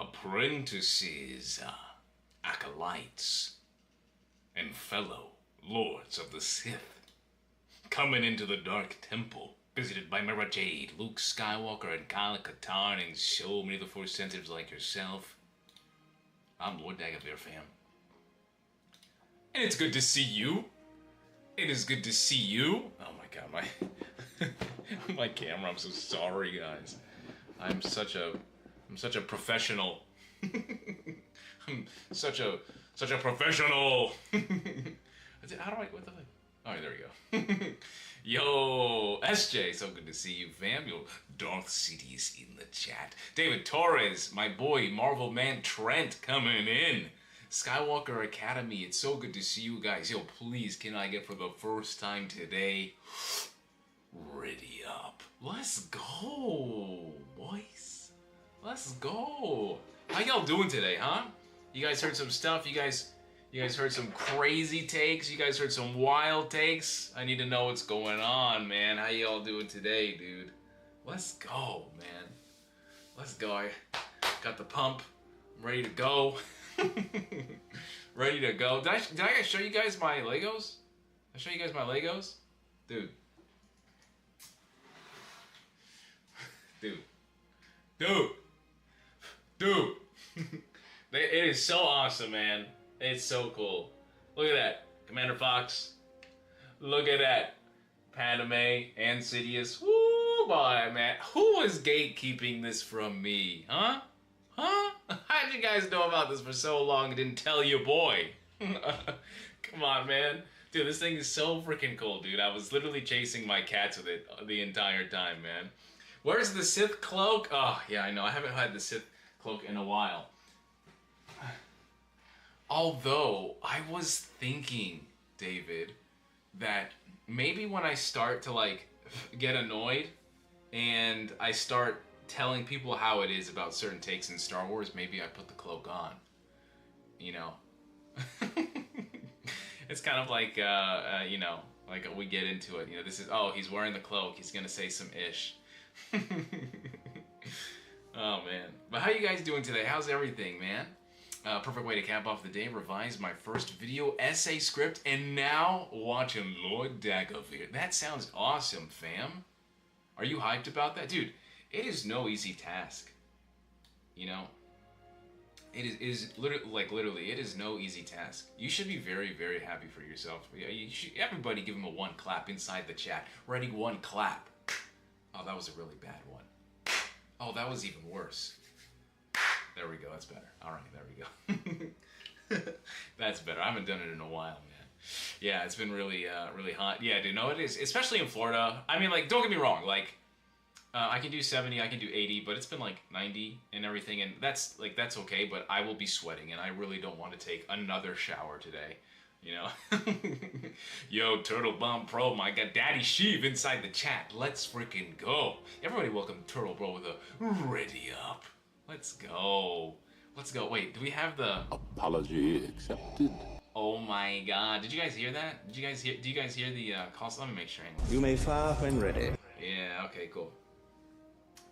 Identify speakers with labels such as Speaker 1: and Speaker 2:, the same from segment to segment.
Speaker 1: apprentices, acolytes, and fellow lords of the Sith, coming into the Dark Temple, visited by Mara Jade, Luke Skywalker, and Kyle Katarn, and so many of the Force sensitives like yourself. I'm Lord Dagovere, fam. And it's good to see you. It is good to see you. Oh my god, my camera, I'm so sorry, guys. I'm such a professional. I'm such a professional. How do I, what the fuck? All right, there we go. Yo, SJ, so good to see you, fam. Yo, Darth City's in the chat. David Torres, my boy, Marvel Man Trent coming in. Skywalker Academy, it's so good to see you guys. Yo, please, can I get for the first time today? Ready up. Let's go, boys. Let's go. How y'all doing today, huh? You guys heard some stuff? You guys heard some crazy takes? You guys heard some wild takes? I need to know what's going on, man. How y'all doing today, dude? Let's go, man. Let's go. I got the pump. I'm ready to go. Ready to go. Did I show you guys my Legos? Did I show you guys my Legos? Dude. Dude. It is so awesome, man. It's so cool. Look at that. Commander Fox. Look at that. Padme and Sidious. Woo, boy, man. Who is gatekeeping this from me? Huh? Huh? How'd you guys know about this for so long and didn't tell your boy? Come on, man. Dude, this thing is so freaking cool, dude. I was literally chasing my cats with it the entire time, man. Where's the Sith cloak? Oh, yeah, I know. I haven't had the Sith cloak in a while. Although, I was thinking, David, that maybe when I start to, like, get annoyed and I start telling people how it is about certain takes in Star Wars, maybe I put the cloak on. You know? It's kind of like, you know, like we get into it. You know, this is, oh, he's wearing the cloak. He's going to say some ish. Oh, man. But how you guys doing today? How's everything, man? Perfect way to cap off the day. Revised my first video essay script, and now watching Lord Dagovere. That sounds awesome, fam. Are you hyped about that? Dude, it is no easy task. You know? It is literally, it is no easy task. You should be very, very happy for yourself. You should, everybody give him a one clap inside the chat. Ready, one clap. Oh, that was a really bad one. Oh, that was even worse. There we go, that's better. All right, there we go. That's better. I haven't done it in a while, man. Yeah, it's been really, really hot. Yeah, dude, no, it is. Especially in Florida. I mean, like, don't get me wrong. Like, I can do 70, I can do 80, but it's been like 90 and everything, and that's okay, but I will be sweating, and I really don't want to take another shower today, you know? Yo, Turtle Bomb Pro, my God, Daddy Sheev inside the chat. Let's freaking go. Everybody welcome Turtle Bro with a ready up. Let's go. Let's go. Wait, do we have the...
Speaker 2: Apology accepted.
Speaker 1: Oh my God. Did you guys hear that? Do you guys hear the call? Let me make sure.
Speaker 3: You may fire when ready.
Speaker 1: Yeah, okay, cool.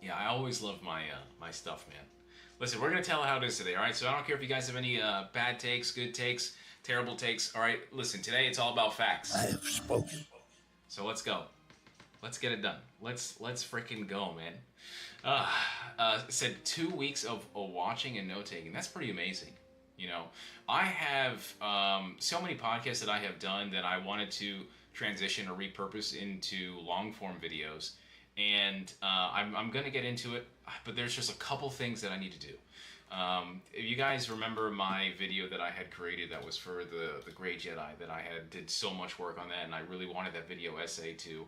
Speaker 1: Yeah, I always love my my stuff, man. Listen, we're gonna tell how it is today, all right? So I don't care if you guys have any bad takes, good takes, terrible takes. All right, listen, today it's all about facts.
Speaker 2: I have spoken.
Speaker 1: So let's go. Let's get it done. Let's freaking go, man. Said 2 weeks of watching and note-taking. That's pretty amazing. You know, I have so many podcasts that I have done that I wanted to transition or repurpose into long-form videos. And I'm going to get into it, but there's just a couple things that I need to do. If you guys remember my video that I had created that was for the Grey Jedi, that I did so much work on that, and I really wanted that video essay to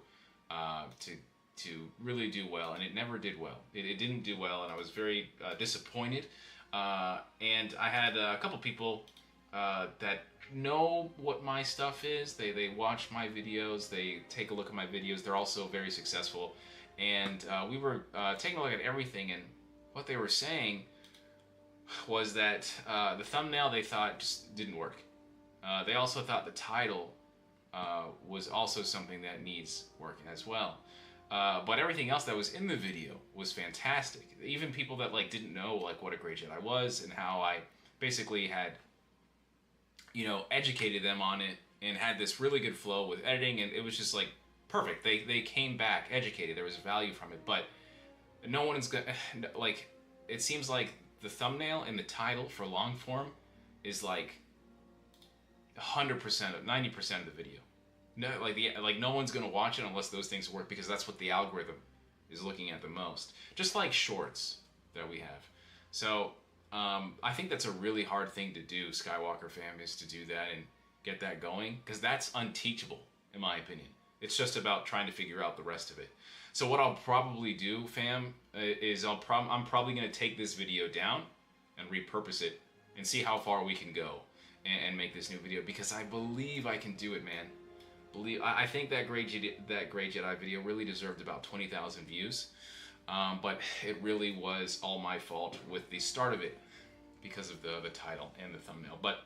Speaker 1: really do well, and it never did well. It didn't do well, and I was very disappointed. And I had a couple people that know what my stuff is. They watch my videos, they take a look at my videos. They're also very successful. And we were taking a look at everything, and what they were saying was that the thumbnail they thought just didn't work. They also thought the title was also something that needs work as well. But everything else that was in the video was fantastic. Even people that like didn't know like what a great Jedi was and how I basically had, you know, educated them on it and had this really good flow with editing, and it was just like perfect. They came back educated. There was value from it, but no one is gonna like. It seems like the thumbnail and the title for long form is like 100% of 90% of the video. No, like no one's gonna watch it unless those things work, because that's what the algorithm is looking at the most. Just like shorts that we have. So I think that's a really hard thing to do, Skywalker fam, is to do that and get that going, because that's unteachable in my opinion. It's just about trying to figure out the rest of it. So what I'll probably do, fam, is I'm probably gonna take this video down and repurpose it and see how far we can go and make this new video, because I believe I can do it, man. I think that Great Jedi video really deserved about 20,000 views, but it really was all my fault with the start of it because of the title and the thumbnail. But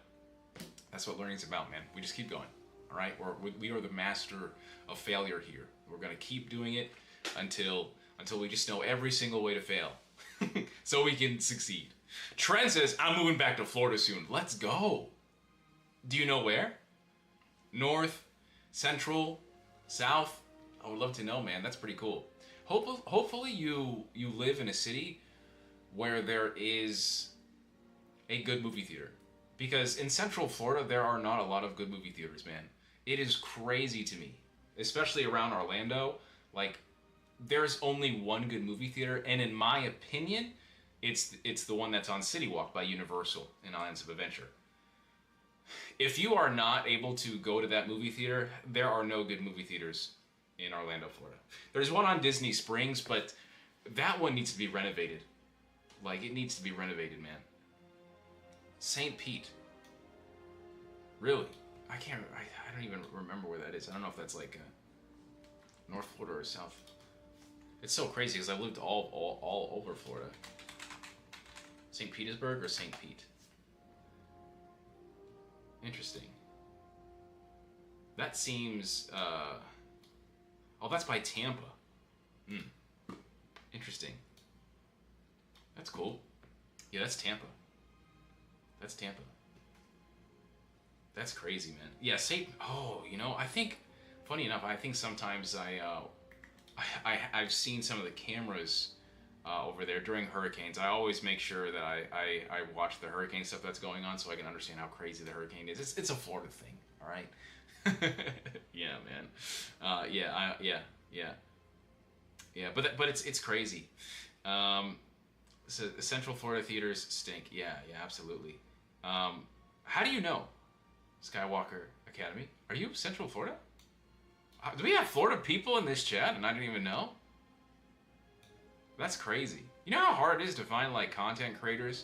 Speaker 1: that's what learning's about, man. We just keep going, all right? We are the master of failure here. We're gonna keep doing it until we just know every single way to fail, so we can succeed. Trent says, I'm moving back to Florida soon. Let's go. Do you know where? North? Central, South? I would love to know, man. That's pretty cool. Hopefully you live in a city where there is a good movie theater, because in Central Florida there are not a lot of good movie theaters, man. It is crazy to me, especially around Orlando. Like, there's only one good movie theater, and in my opinion, it's the one that's on City Walk by Universal in Islands of Adventure. If you are not able to go to that movie theater, there are no good movie theaters in Orlando, Florida. There's one on Disney Springs, but that one needs to be renovated. Like, it needs to be renovated, man. St. Pete. Really? I don't even remember where that is. I don't know if that's like North Florida or South. It's so crazy because I've lived all over Florida. St. Petersburg or St. Pete? Interesting. That seems, oh, that's by Tampa. Interesting. That's cool. Yeah, that's Tampa. That's Tampa. That's crazy, man. Yeah, oh, you know, I think, funny enough, I think sometimes I've seen some of the cameras over there during hurricanes. I always make sure that I watch the hurricane stuff that's going on so I can understand how crazy the hurricane is. It's a Florida thing, all right? Yeah, man. Yeah. But it's crazy. So Central Florida theaters stink. Yeah, absolutely. How do you know? Skywalker Academy. Are you Central Florida? Do we have Florida people in this chat and I didn't even know? That's crazy. You know how hard it is to find like content creators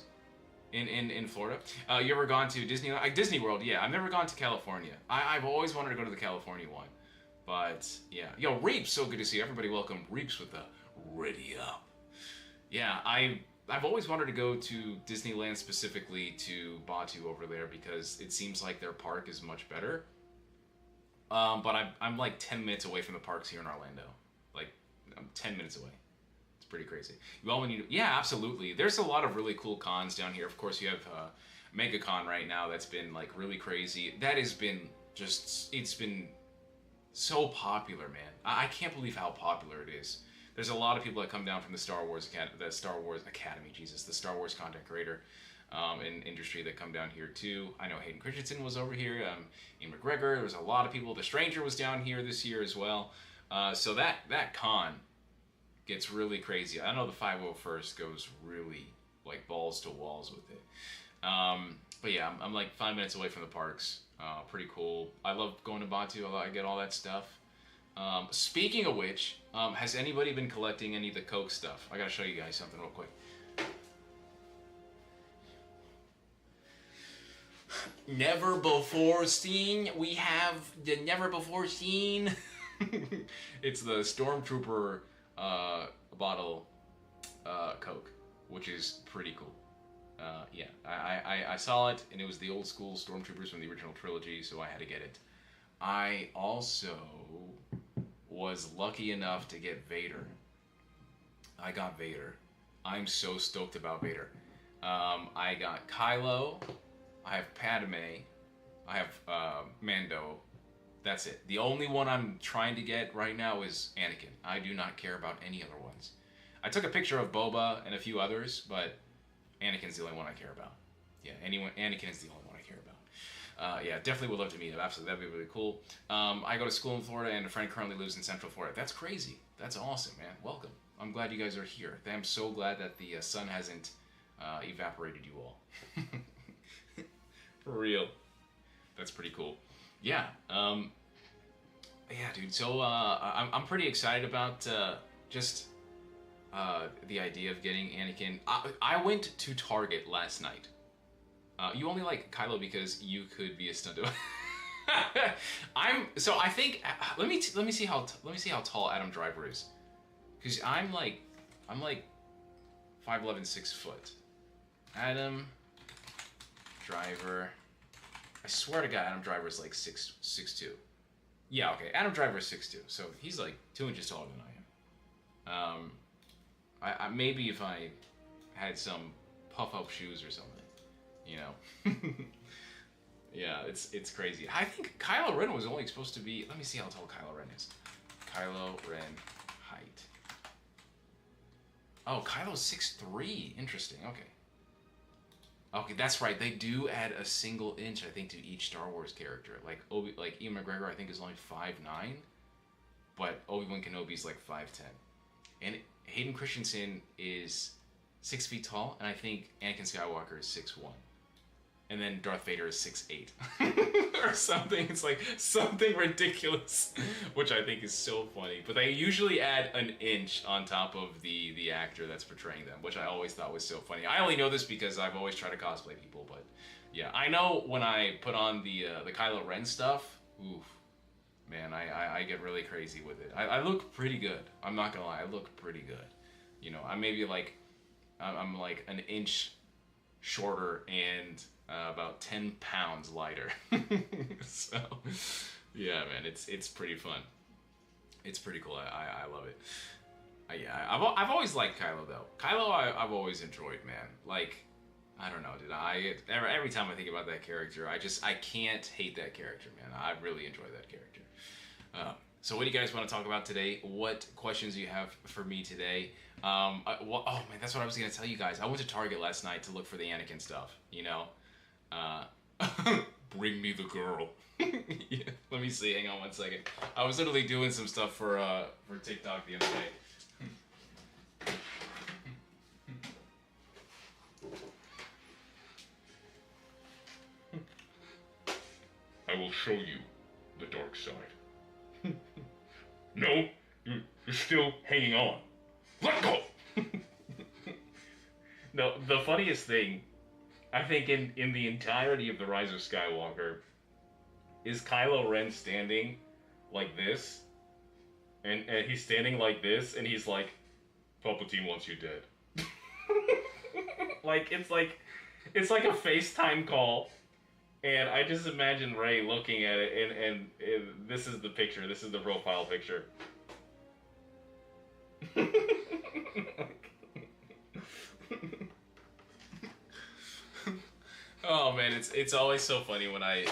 Speaker 1: in Florida? You ever gone to Disney World? Yeah, I've never gone to California. I've always wanted to go to the California one. But yeah. Yo, Reaps, so good to see you. Everybody welcome Reaps with the ready up. Yeah, I've always wanted to go to Disneyland, specifically to Batu over there, because it seems like their park is much better. But I'm like 10 minutes away from the parks here in Orlando. Like, I'm 10 minutes away. It's pretty crazy. You all need to, yeah, absolutely. There's a lot of really cool cons down here. Of course, you have MegaCon right now that's been like really crazy. That has been just, it's been so popular, man. I can't believe how popular it is. There's a lot of people that come down from the Star Wars Academy, Jesus, the Star Wars content creator in industry that come down here too. I know Hayden Christensen was over here, Ian McGregor. There was a lot of people. The Stranger was down here this year as well. So that con gets really crazy. I know the 501st goes really like balls to walls with it. But yeah, I'm like 5 minutes away from the parks. Pretty cool. I love going to Batu. I get all that stuff. Speaking of which, has anybody been collecting any of the Coke stuff? I gotta show you guys something real quick. Never before seen. We have the never before seen. It's the Stormtrooper bottle Coke, which is pretty cool. Yeah, I saw it, and it was the old school Stormtroopers from the original trilogy, so I had to get it. I also was lucky enough to get Vader. I got Vader. I'm so stoked about Vader. I got Kylo. I have Padme. I have Mando. That's it. The only one I'm trying to get right now is Anakin. I do not care about any other ones. I took a picture of Boba and a few others, but Anakin's the only one I care about. Yeah, Anakin is the only one I care about. Yeah, definitely would love to meet him. Absolutely, that'd be really cool. I go to school in Florida, and a friend currently lives in Central Florida. That's crazy. That's awesome, man. Welcome. I'm glad you guys are here. I'm so glad that the sun hasn't evaporated you all. For real. That's pretty cool. Yeah. Yeah, dude. So I'm pretty excited about just the idea of getting Anakin. I went to Target last night. You only like Kylo because you could be a stunt double. I think let me see how tall Adam Driver is, because I'm like 5'11", 6 foot. Adam Driver. I swear to God, Adam Driver is like 6'2". Yeah, okay. Adam Driver is 6'2", so he's like 2 inches taller than I am. I maybe if I had some puff-up shoes or something, you know. Yeah, it's crazy. I think Kylo Ren was only supposed to be. Let me see how tall Kylo Ren is. Kylo Ren height. Oh, Kylo's 6'3". Interesting. Okay. Okay, that's right. They do add a single inch, I think, to each Star Wars character. Like Ian McGregor, I think, is only 5'9", but Obi-Wan Kenobi is like 5'10", and Hayden Christensen is 6 feet tall, and I think Anakin Skywalker is 6'1", and then Darth Vader is 6'8", or something. It's like something ridiculous, which I think is so funny. But they usually add an inch on top of the actor that's portraying them, which I always thought was so funny. I only know this because I've always tried to cosplay people, but yeah, I know when I put on the Kylo Ren stuff, oof, man, I get really crazy with it. I look pretty good. I'm not gonna lie, I look pretty good. You know, I'm maybe like I'm like an inch shorter and about 10 pounds lighter. So yeah, man, it's pretty fun. It's pretty cool. I love it. Yeah, I've always liked Kylo though. Kylo I've always enjoyed, man. Like, I don't know, dude. Every time I think about that character, I can't hate that character, man. I really enjoy that character. So what do you guys want to talk about today? What questions do you have for me today? Oh man, that's what I was gonna tell you guys. I went to Target last night to look for the Anakin stuff. You know, bring me the girl. Yeah, let me see. Hang on one second. I was literally doing some stuff for TikTok the other day. I will show you the dark side. No, you're still hanging on. Let go! No, the funniest thing, I think, in the entirety of The Rise of Skywalker, is Kylo Ren standing like this, and he's standing like this, and he's like, Palpatine wants you dead. It's like a FaceTime call. And I just imagine Rey looking at it, and this is the picture. This is the profile picture. Oh man, it's always so funny when I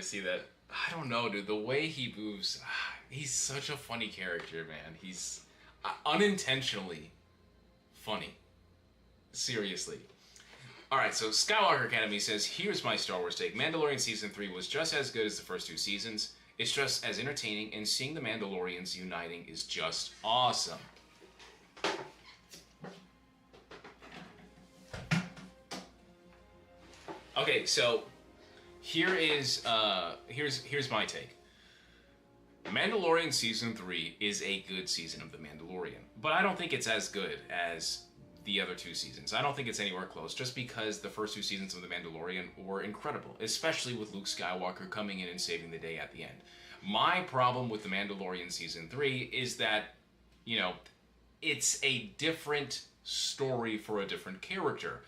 Speaker 1: see that. I don't know, dude. The way he moves, he's such a funny character, man. He's unintentionally funny. Seriously. Alright, so Skywalker Academy says, here's my Star Wars take. Mandalorian Season 3 was just as good as the first 2 seasons. It's just as entertaining, and seeing the Mandalorians uniting is just awesome. Okay, so here's my take. Mandalorian Season 3 is a good season of The Mandalorian, but I don't think it's as good as the other 2 seasons. I don't think it's anywhere close, just because the first 2 seasons of The Mandalorian were incredible, especially with Luke Skywalker coming in and saving the day at the end. My problem with The Mandalorian Season 3 is that, you know, it's a different story for a different character.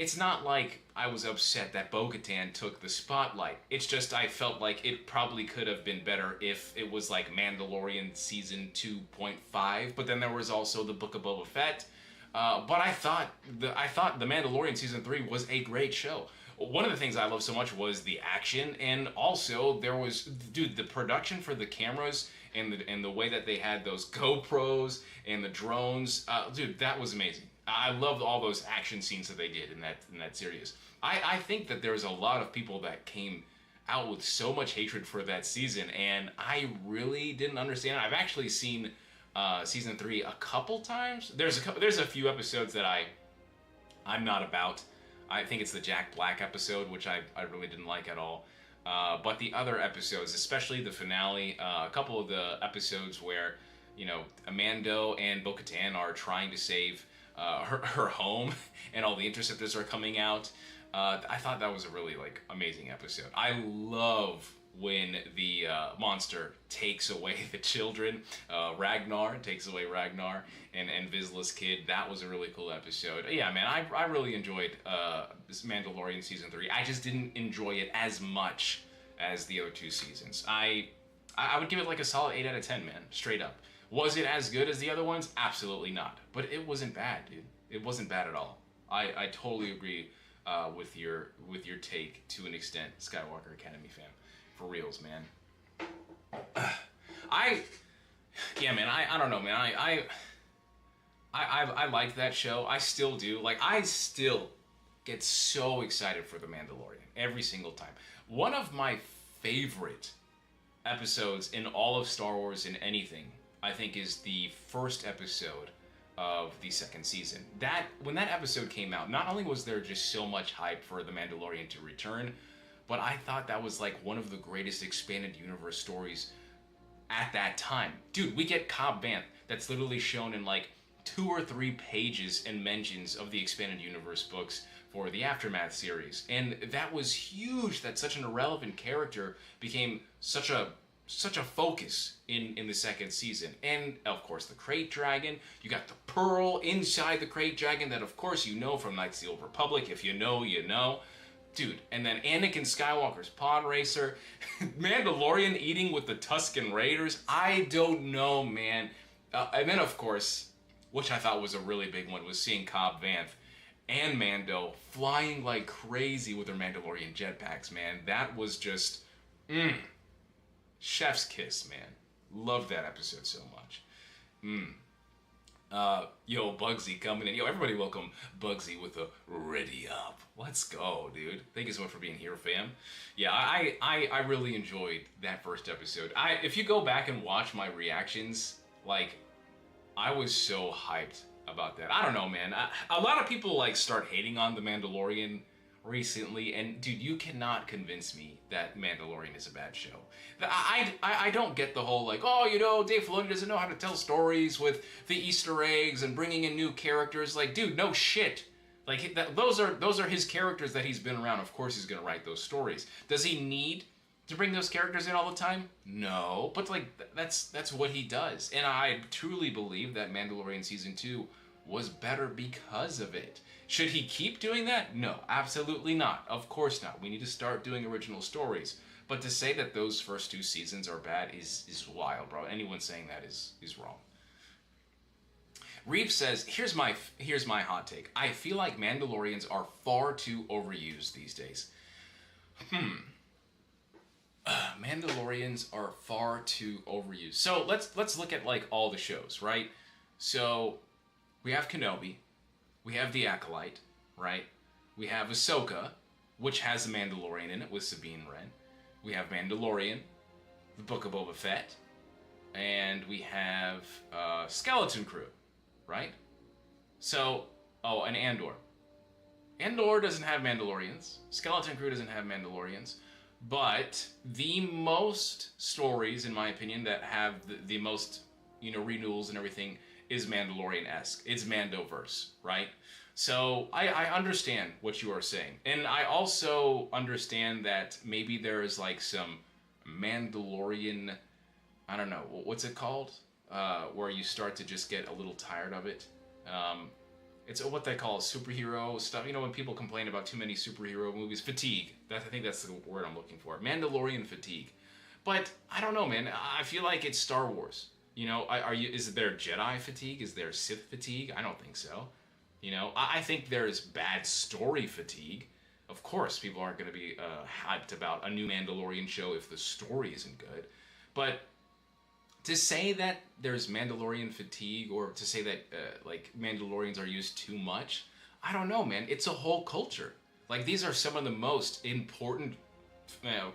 Speaker 1: it's not like I was upset that Bo-Katan took the spotlight. It's just I felt like it probably could have been better if it was like Mandalorian season 2.5. But then there was also the Book of Boba Fett. But I thought the Mandalorian season 3 was a great show. One of the things I loved so much was the action, and also there was, dude, the production for the cameras and the way that they had those GoPros and the drones. Dude, that was amazing. I loved all those action scenes that they did in that series. I think that there's a lot of people that came out with so much hatred for that season, and I really didn't understand it. I've actually seen season 3 a couple times. There's a few episodes that I'm not about. I think it's the Jack Black episode, which I really didn't like at all. But the other episodes, especially the finale, a couple of the episodes where, you know, Mando and Bo-Katan are trying to save her home and all the interceptors are coming out. I thought that was a really, like, amazing episode. I love when the monster takes away the children. Ragnar takes away Ragnar and Vizsla's kid. That was a really cool episode. Yeah, man, I really enjoyed this Mandalorian season 3. I just didn't enjoy it as much as the other two seasons. I would give it like a solid 8 out of 10, man, straight up. Was it as good as the other ones? Absolutely not. But it wasn't bad, dude. It wasn't bad at all. I totally agree with your take to an extent, Skywalker Academy fan. For reals, man. I don't know, man. I like that show. I still do. Like, I still get so excited for The Mandalorian every single time. One of my favorite episodes in all of Star Wars and anything, I think, is the first episode of the second season. When that episode came out, not only was there just so much hype for The Mandalorian to return, but I thought that was like one of the greatest expanded universe stories at that time. Dude, we get Cobb Vanth that's literally shown in like 2 or 3 pages and mentions of the expanded universe books for the Aftermath series. And that was huge that such an irrelevant character became such a focus in the second season. And of course the Krayt Dragon, you got the pearl inside the Krayt Dragon that of course you know from Knights of the Old Republic. If you know, you know. Dude, and then Anakin Skywalker's pod racer, Mandalorian eating with the Tusken Raiders. I don't know, man. And then, of course, which I thought was a really big one, was seeing Cobb Vanth and Mando flying like crazy with their Mandalorian jetpacks, man. That was just, chef's kiss, man. Loved that episode so much. Yo, Bugsy coming in. Yo, everybody welcome Bugsy with a ready up. Let's go, dude. Thank you so much for being here, fam. Yeah, I really enjoyed that first episode. If you go back and watch my reactions, like, I was so hyped about that. I don't know, man. A lot of people, like, start hating on The Mandalorian recently, and dude, you cannot convince me that Mandalorian is a bad show. I don't get the whole like, oh, you know, Dave Filoni doesn't know how to tell stories with the Easter eggs and bringing in new characters. Like, dude, no shit. Like, those are his characters that he's been around. Of course he's gonna write those stories. Does he need to bring those characters in all the time? No, but like that's what he does. And I truly believe that Mandalorian season 2 was better because of it. Should he keep doing that? No, absolutely not. Of course not. We need to start doing original stories. But to say that those first 2 seasons are bad is wild, bro. Anyone saying that is wrong. Reeve says, here's my hot take. I feel like Mandalorians are far too overused these days. Mandalorians are far too overused. So let's look at like all the shows, right? So we have Kenobi, we have the Acolyte, right? We have Ahsoka, which has a Mandalorian in it with Sabine Wren. We have Mandalorian, the Book of Boba Fett, and we have Skeleton Crew, right? So, oh, and Andor. Andor doesn't have Mandalorians. Skeleton Crew doesn't have Mandalorians. But the most stories, in my opinion, that have the most, you know, renewals and everything is Mandalorian-esque. It's Mandoverse, right? So I understand what you are saying. And I also understand that maybe there is like some Mandalorian, I don't know, what's it called? Where you start to just get a little tired of it. it's what they call superhero stuff. You know, when people complain about too many superhero movies, fatigue. I think that's the word I'm looking for. Mandalorian fatigue. But I don't know, man. I feel like it's Star Wars. You know, is there Jedi fatigue? Is there Sith fatigue? I don't think so. You know, I think there's bad story fatigue. Of course, people aren't going to be hyped about a new Mandalorian show if the story isn't good. But to say that there's Mandalorian fatigue, or to say that like Mandalorians are used too much, I don't know, man. It's a whole culture. Like, these are some of the most important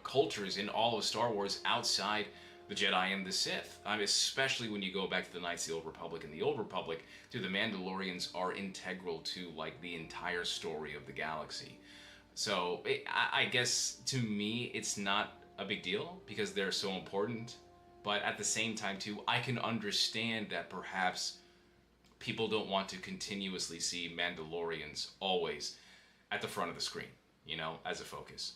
Speaker 1: cultures in all of Star Wars outside the Jedi and the Sith. I mean, especially when you go back to the Knights of the Old Republic and the Old Republic, dude, the Mandalorians are integral to like the entire story of the galaxy. So I guess to me, it's not a big deal because they're so important. But at the same time, too, I can understand that perhaps people don't want to continuously see Mandalorians always at the front of the screen, you know, as a focus.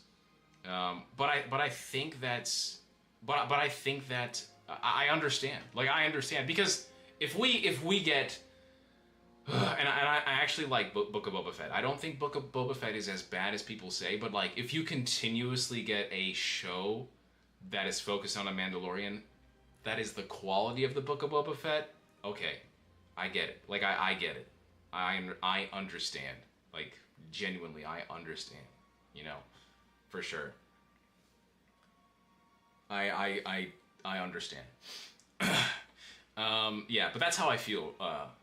Speaker 1: But I think that's. But I think that I understand. Like, I understand because if we get and I actually like Book of Boba Fett. I don't think Book of Boba Fett is as bad as people say, but like, if you continuously get a show that is focused on a Mandalorian, that is the quality of the Book of Boba Fett. Okay, I get it. Like, I get it. I understand. Like, genuinely, I understand. You know, for sure. I understand. Yeah, but that's how I feel,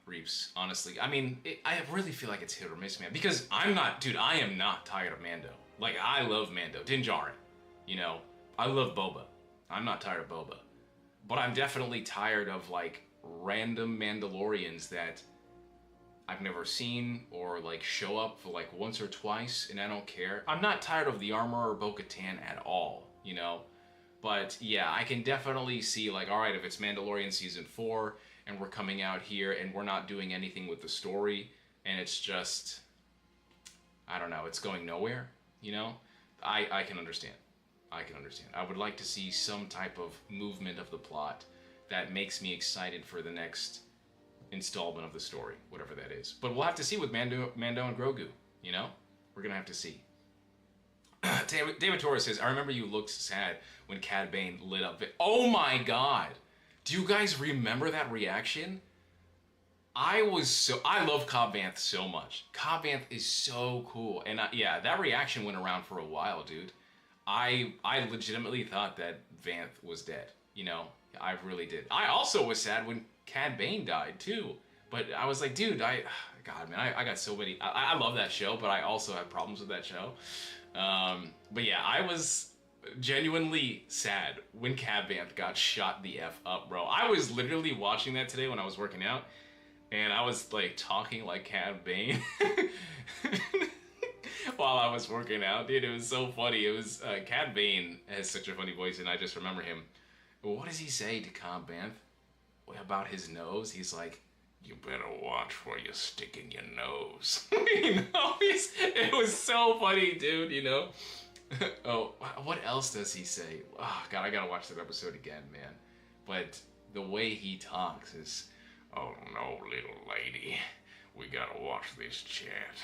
Speaker 1: Reeves, honestly. I mean, I really feel like it's hit or miss, man. Because I am not tired of Mando. Like, I love Mando. Din Djarin, you know. I love Boba. I'm not tired of Boba. But I'm definitely tired of, like, random Mandalorians that I've never seen or, like, show up for, like, once or twice, and I don't care. I'm not tired of the Armorer or Bo-Katan at all, you know. But yeah, I can definitely see, like, all right, if it's Mandalorian season 4 and we're coming out here and we're not doing anything with the story and it's just, I don't know, it's going nowhere, you know, I can understand. I can understand. I would like to see some type of movement of the plot that makes me excited for the next installment of the story, whatever that is. But we'll have to see with Mando and Grogu, you know? We're going to have to see. David Torres says, I remember you looked sad when Cad Bane lit up. Oh my god! Do you guys remember that reaction? I love Cobb Vanth so much. Cobb Vanth is so cool. And yeah, that reaction went around for a while, dude. I legitimately thought that Vanth was dead. You know, I really did. I also was sad when Cad Bane died, too. But I was like, dude, God, man, I got so many... I love that show, but I also have problems with that show. But yeah, I was genuinely sad when Cad Vanth got shot the F up, bro. I was literally watching that today when I was working out, and I was like talking like Cad Bane while I was working out, dude. It was so funny. It was Cad Bane has such a funny voice, and I just remember him. What does he say to Cobb Vanth about his nose? He's like, "You better watch where you stick in your nose." You know, it was so funny, dude, you know? Oh, what else does he say? Oh, God, I gotta watch that episode again, man. But the way he talks is, "Oh, no, little lady, we gotta watch this chat."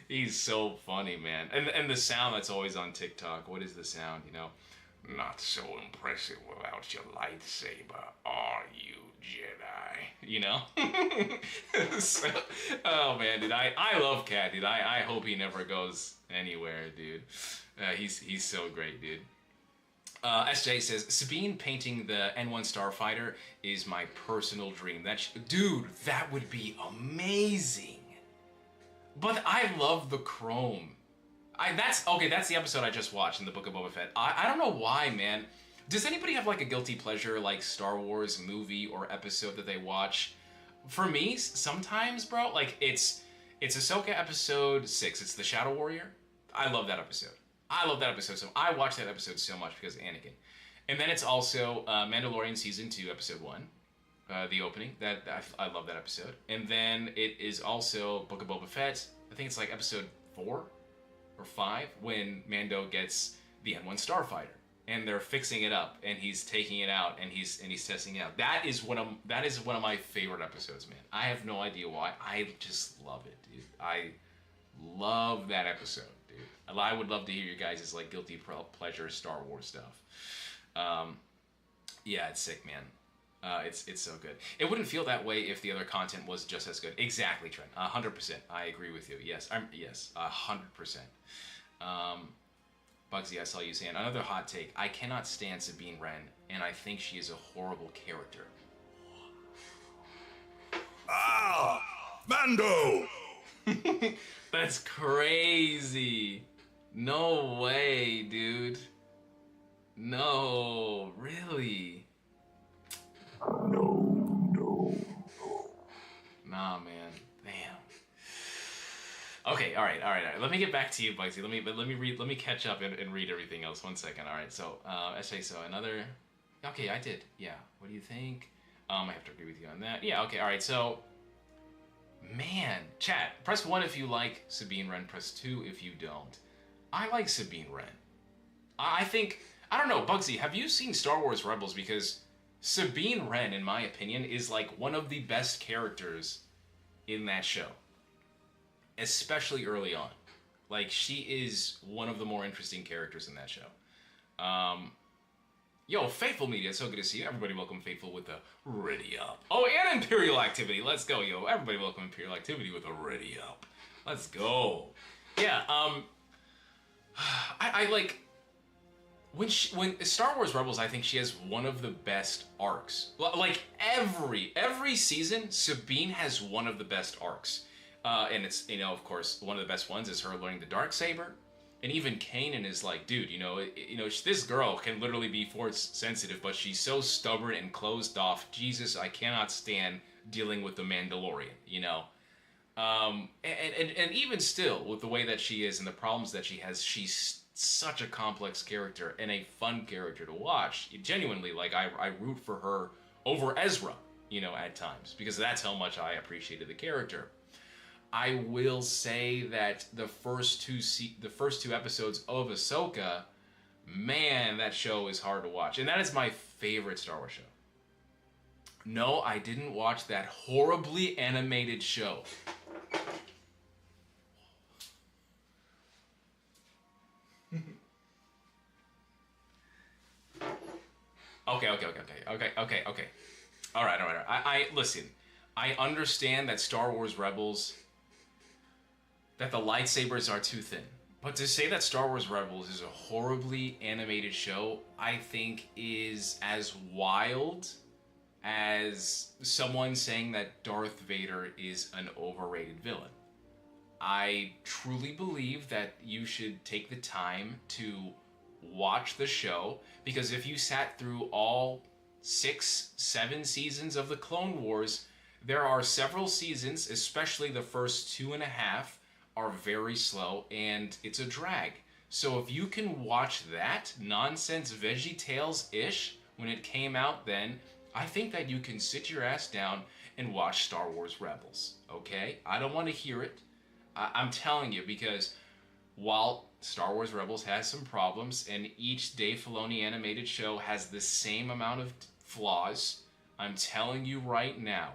Speaker 1: He's so funny, man. And the sound that's always on TikTok, what is the sound, you know? "Not so impressive without your lightsaber, are you, Jedi?" You know? So, oh man, dude, I love Cat, dude. I hope he never goes anywhere, dude. He's so great, dude. SJ says, Sabine painting the N1 Starfighter is my personal dream. Dude, that would be amazing. But I love the chrome. That's the episode I just watched in the Book of Boba Fett. I don't know why, man. Does anybody have like a guilty pleasure, like Star Wars movie or episode that they watch? For me, sometimes, bro, like it's Ahsoka episode 6. It's the Shadow Warrior. I love that episode. So I watched that episode so much because of Anakin. And then it's also Mandalorian season 2, episode 1, the opening. I love that episode. And then it is also Book of Boba Fett. I think it's like episode 4 or 5 when Mando gets the N1 Starfighter. and they're fixing it up, and he's taking it out, and he's testing it out. That is one of my favorite episodes, man. I have no idea why. I just love it, dude. I love that episode, dude. I would love to hear you guys' like guilty pleasure Star Wars stuff. Yeah, it's sick, man. It's so good. It wouldn't feel that way if the other content was just as good. Exactly, Trent. 100%. I agree with you. Yes, 100%. Bugsy, I saw you saying another hot take. I cannot stand Sabine Wren, and I think she is a horrible character.
Speaker 2: Ah, Mando!
Speaker 1: That's crazy. No way, dude. No, really.
Speaker 2: No.
Speaker 1: Nah, man. Damn. Okay, all right. Let me get back to you, Bugsy. Let me catch up and read everything else. 1 second. All right. So, so another. Okay, I did. Yeah. What do you think? I have to agree with you on that. Yeah. Okay. All right. So, man, chat. Press 1 if you like Sabine Wren. Press 2 if you don't. I like Sabine Wren. I think. I don't know, Bugsy. Have you seen Star Wars Rebels? Because Sabine Wren, in my opinion, is like one of the best characters in that show. Especially early on. Like, she is one of the more interesting characters in that show. Yo, Faithful Media, so good to see you. Everybody welcome Faithful with a ready up. Oh, and Imperial Activity. Let's go, yo. Everybody welcome Imperial Activity with a ready up. Let's go. Yeah, I like... When Star Wars Rebels, I think she has one of the best arcs. Like, every season, Sabine has one of the best arcs. And it's, of course, one of the best ones is her learning the Darksaber. And even Kanan is like, dude, this girl can literally be force sensitive, but she's so stubborn and closed off. Jesus, I cannot stand dealing with the Mandalorian, And even still, with the way that she is and the problems that she has, she's such a complex character and a fun character to watch. Genuinely, like, I root for her over Ezra, at times, because that's how much I appreciated the character. I will say that the first two episodes of Ahsoka, man, that show is hard to watch. And that is my favorite Star Wars show. No, I didn't watch that horribly animated show. Okay. All right. I listen. I understand that Star Wars Rebels, that the lightsabers are too thin. But to say that Star Wars Rebels is a horribly animated show, I think is as wild as someone saying that Darth Vader is an overrated villain. I truly believe that you should take the time to watch the show, because if you sat through all 6-7 seasons of the Clone Wars, there are several seasons, especially the first 2.5, are very slow and it's a drag. So if you can watch that nonsense VeggieTales-ish when it came out then, I think that you can sit your ass down and watch Star Wars Rebels, okay? I don't want to hear it. I'm telling you, because while Star Wars Rebels has some problems, and each Dave Filoni animated show has the same amount of flaws, I'm telling you right now,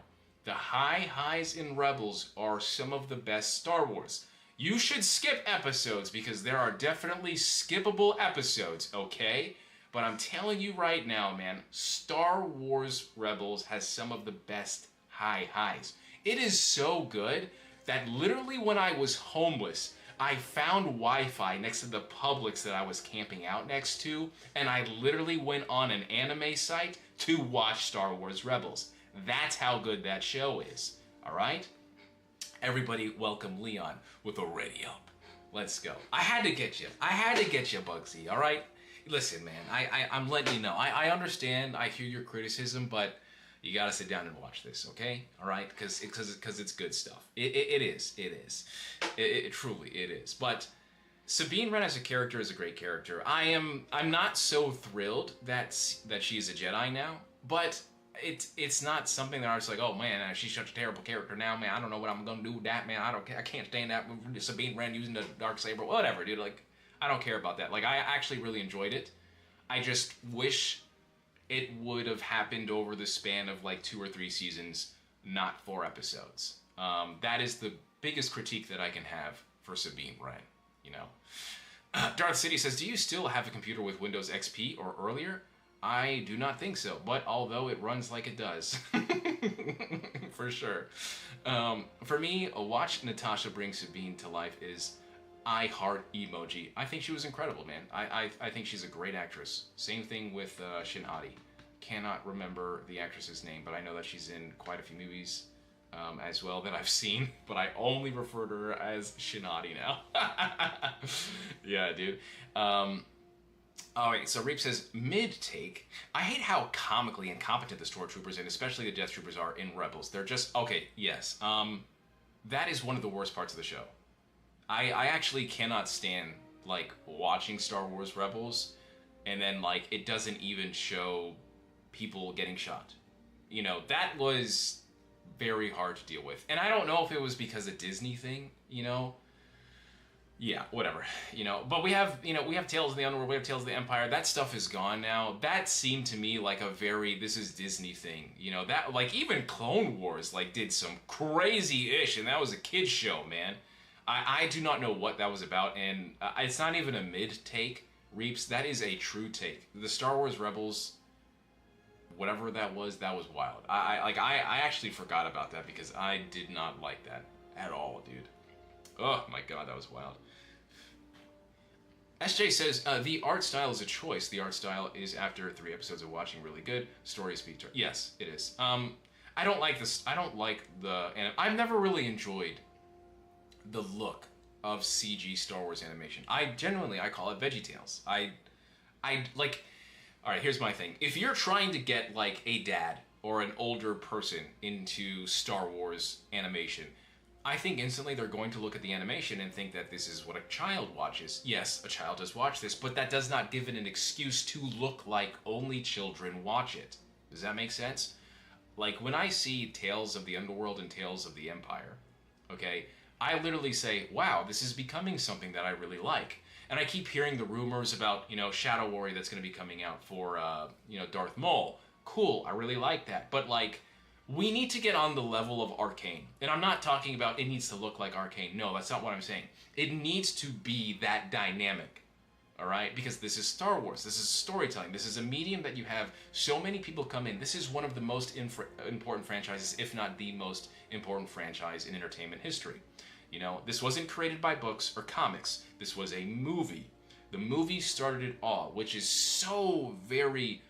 Speaker 1: the highs in Rebels are some of the best Star Wars. You should skip episodes, because there are definitely skippable episodes, okay? But I'm telling you right now, man, Star Wars Rebels has some of the best highs. It is so good that literally when I was homeless, I found Wi-Fi next to the Publix that I was camping out next to, and I literally went on an anime site to watch Star Wars Rebels. That's how good that show is, alright? Everybody welcome Leon with a ready up. Let's go. I had to get you, Bugsy, alright? Listen, man, I'm letting you know. I understand, I hear your criticism, but you gotta sit down and watch this, okay? All right, because it's good stuff. It is. It truly is. But Sabine Wren as a character is a great character. I'm not so thrilled that she's a Jedi now, but it's not something that I was like, oh man, she's such a terrible character now, man. I don't know what I'm gonna do with that, man. I can't stand that Sabine Wren using the Darksaber, whatever, dude. Like, I don't care about that. Like, I actually really enjoyed it. I just wish it would have happened over the span of like 2 or 3 seasons, not 4 episodes. That is the biggest critique that I can have for Sabine Wren, you know. Darth City says, do you still have a computer with Windows XP or earlier? I do not think so, but although it runs like it does. For sure. For me, a watch Natasha bring Sabine to life is I heart emoji. I think she was incredible, man. I think she's a great actress. Same thing with Shinhati. Cannot remember the actress's name, but I know that she's in quite a few movies as well that I've seen, but I only refer to her as Shinhati now. Yeah, dude. Alright, so Reap says, mid-take, I hate how comically incompetent the Stormtroopers and especially the Death Troopers are in Rebels. They're just, okay, yes. That is one of the worst parts of the show. I actually cannot stand, like, watching Star Wars Rebels and then, like, it doesn't even show people getting shot. You know, that was very hard to deal with. And I don't know if it was because of Disney thing, you know? Yeah, whatever, you know, but we have Tales of the Underworld, we have Tales of the Empire, that stuff is gone now. That seemed to me like a very, this is Disney thing, you know, that, like, even Clone Wars, like, did some crazy-ish, and that was a kid's show, man. I do not know what that was about, and it's not even a mid-take, Reaps, that is a true take. The Star Wars Rebels, whatever that was wild. I actually forgot about that because I did not like that at all, dude. Oh my god, that was wild. SJ says, the art style is a choice. The art style is, after 3 episodes of watching, really good. Story speak to... Yes, it is. I don't like this. I don't like the... And I've never really enjoyed the look of CG Star Wars animation. I call it VeggieTales. I like... Alright, here's my thing. If you're trying to get, like, a dad or an older person into Star Wars animation, I think instantly they're going to look at the animation and think that this is what a child watches. Yes, a child does watch this, but that does not give it an excuse to look like only children watch it. Does that make sense? Like, when I see Tales of the Underworld and Tales of the Empire, okay, I literally say, wow, this is becoming something that I really like. And I keep hearing the rumors about, you know, Shadow Warrior that's going to be coming out for, you know, Darth Maul. Cool, I really like that. But, like, we need to get on the level of Arcane. And I'm not talking about it needs to look like Arcane. No, that's not what I'm saying. It needs to be that dynamic, all right? Because this is Star Wars. This is storytelling. This is a medium that you have so many people come in. This is one of the most important franchises, if not the most important franchise in entertainment history. You know, this wasn't created by books or comics. This was a movie. The movie started it all, which is so very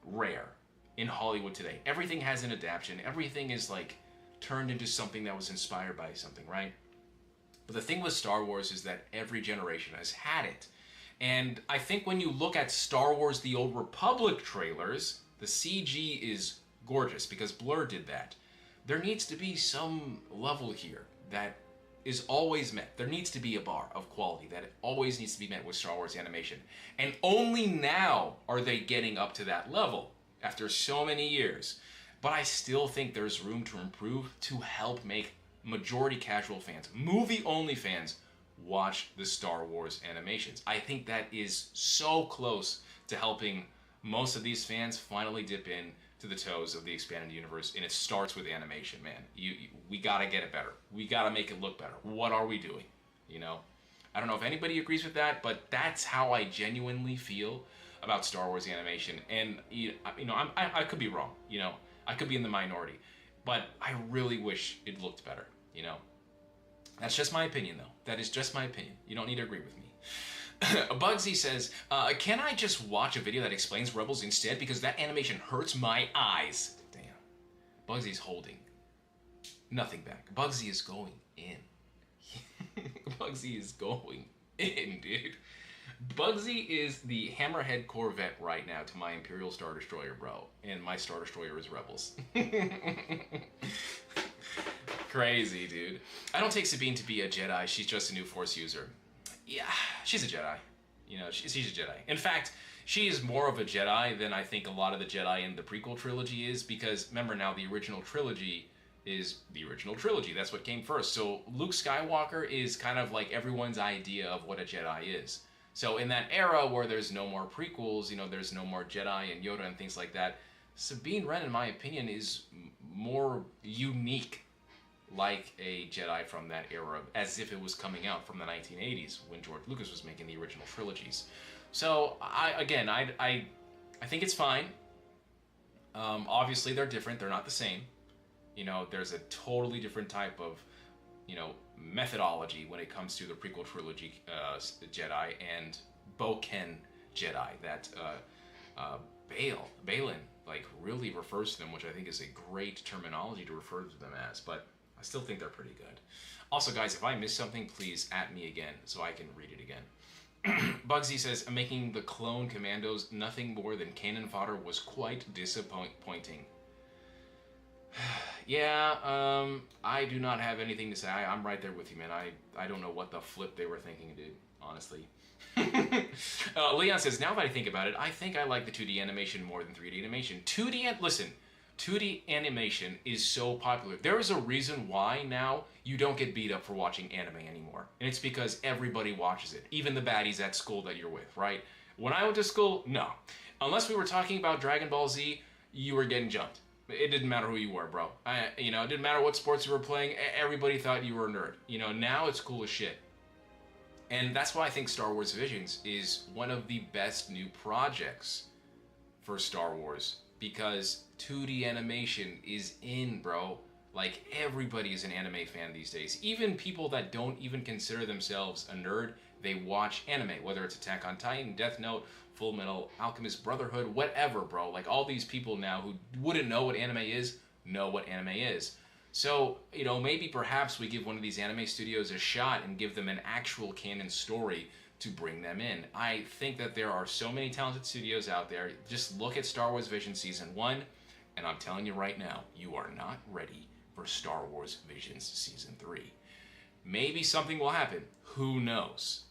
Speaker 1: rare in Hollywood today. Everything has an adaptation. Everything is, like, turned into something that was inspired by something, right? But the thing with Star Wars is that every generation has had it. And I think when you look at Star Wars The Old Republic trailers, the CG is gorgeous because Blur did that. There needs to be some level here that is always met. There needs to be a bar of quality that always needs to be met with Star Wars animation. And only now are they getting up to that level after so many years. But I still think there's room to improve to help make majority casual fans, movie-only fans, watch the Star Wars animations. I think that is so close to helping most of these fans finally dip in to the toes of the expanded universe, and it starts with animation, man. We gotta get it better. We gotta make it look better. What are we doing? You know? I don't know if anybody agrees with that, but that's how I genuinely feel about Star Wars animation. And, you know, I could be wrong, you know? I could be in the minority. But I really wish it looked better, you know? That's just my opinion, though. That is just my opinion. You don't need to agree with me. Bugsy says, can I just watch a video that explains Rebels instead? Because that animation hurts my eyes. Damn. Bugsy's holding nothing back. Bugsy is going in. Bugsy is going in, dude. Bugsy is the Hammerhead Corvette right now to my Imperial Star Destroyer, bro. And my Star Destroyer is Rebels. Crazy, dude. I don't take Sabine to be a Jedi. She's just a new Force user. Yeah, she's a Jedi. You know, she's a Jedi. In fact, she is more of a Jedi than I think a lot of the Jedi in the prequel trilogy is, because remember now, the original trilogy is the original trilogy. That's what came first. So Luke Skywalker is kind of like everyone's idea of what a Jedi is. So in that era where there's no more prequels, you know, there's no more Jedi and Yoda and things like that, Sabine Wren, in my opinion, is more unique like a Jedi from that era, as if it was coming out from the 1980s when George Lucas was making the original trilogies. So, I think it's fine. Obviously, they're different. They're not the same. You know, there's a totally different type of, you know, methodology when it comes to the prequel trilogy Jedi and Boken Jedi that Balin, like, really refers to them, which I think is a great terminology to refer to them as, but I still think they're pretty good. Also, guys, if I miss something, please at me again so I can read it again. Bugsy says, making the clone commandos nothing more than cannon fodder was quite disappointing. Yeah, I do not have anything to say. I'm right there with you, man. I don't know what the flip they were thinking, dude, honestly. Leon says, now that I think about it, I think I like the 2D animation more than 3D animation. 2D animation is so popular. There is a reason why now you don't get beat up for watching anime anymore. And it's because everybody watches it. Even the baddies at school that you're with, right? When I went to school, no. Unless we were talking about Dragon Ball Z, you were getting jumped. It didn't matter who you were, bro. You know, it didn't matter what sports you were playing. Everybody thought you were a nerd. You know, now it's cool as shit. And that's why I think Star Wars Visions is one of the best new projects for Star Wars. Because 2D animation is in, bro. Like, everybody is an anime fan these days. Even people that don't even consider themselves a nerd, they watch anime. Whether it's Attack on Titan, Death Note, Full Metal Alchemist Brotherhood, whatever, bro. Like, all these people now who wouldn't know what anime is, know what anime is. So, you know, maybe perhaps we give one of these anime studios a shot and give them an actual canon story to bring them in. I think that there are so many talented studios out there. Just look at Star Wars Visions Season 1, and I'm telling you right now, you are not ready for Star Wars Visions Season 3. Maybe something will happen. Who knows?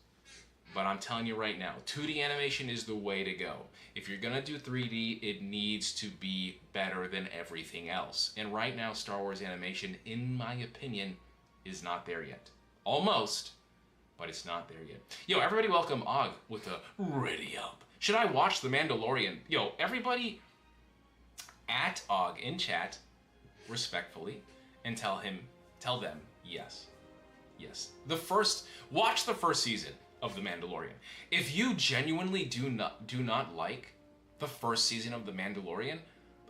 Speaker 1: But I'm telling you right now, 2D animation is the way to go. If you're gonna do 3D, it needs to be better than everything else. And right now, Star Wars animation, in my opinion, is not there yet. Almost, but it's not there yet. Yo, everybody welcome Og with a ready up. Should I watch The Mandalorian? Yo, everybody at Og in chat, respectfully, and tell them, yes. Yes. Watch the first season of The Mandalorian. If you genuinely do not like the first season of The Mandalorian,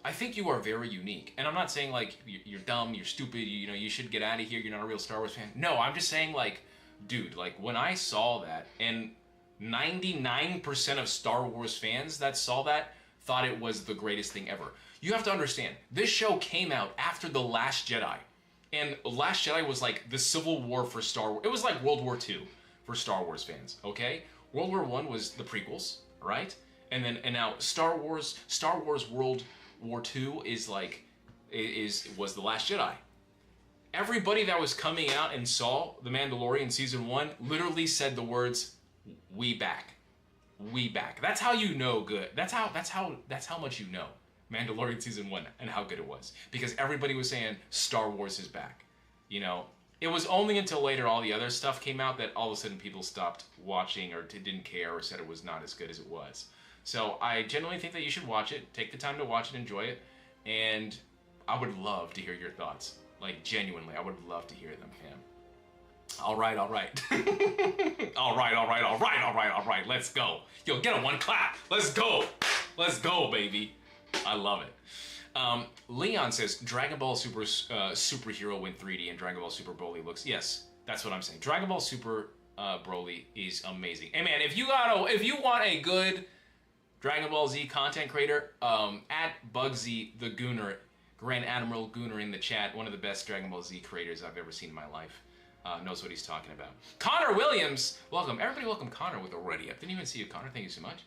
Speaker 1: I think you are very unique. And I'm not saying like you're dumb, you're stupid, you know, you should get out of here, you're not a real Star Wars fan. No, I'm just saying like, dude, like when I saw that, and 99% of Star Wars fans that saw that thought it was the greatest thing ever. You have to understand, this show came out after The Last Jedi. And Last Jedi was like the Civil War for Star Wars. It was like World War II for Star Wars fans, okay? World War I was the prequels, right? And now Star Wars World War II was The Last Jedi. Everybody that was coming out and saw The Mandalorian Season 1 literally said the words, "We back. We back." That's how you know good. That's how much you know Mandalorian Season 1 and how good it was. Because everybody was saying Star Wars is back. You know, it was only until later all the other stuff came out that all of a sudden people stopped watching or didn't care or said it was not as good as it was. So I genuinely think that you should watch it. Take the time to watch it, enjoy it, and I would love to hear your thoughts. Like, genuinely, I would love to hear them, fam. All right. all right, let's go. Yo, get a one clap. Let's go, baby. I love it. Leon says, Dragon Ball Super Superhero went 3D and Dragon Ball Super Broly looks... Yes, that's what I'm saying. Dragon Ball Super Broly is amazing. Hey, man, if you want a good Dragon Ball Z content creator, at Bugsy the Gooner, Grand Admiral Gooner in the chat, one of the best Dragon Ball Z creators I've ever seen in my life, knows what he's talking about. Connor Williams, welcome. Everybody welcome Connor with a ready up. Didn't even see you, Connor. Thank you so much.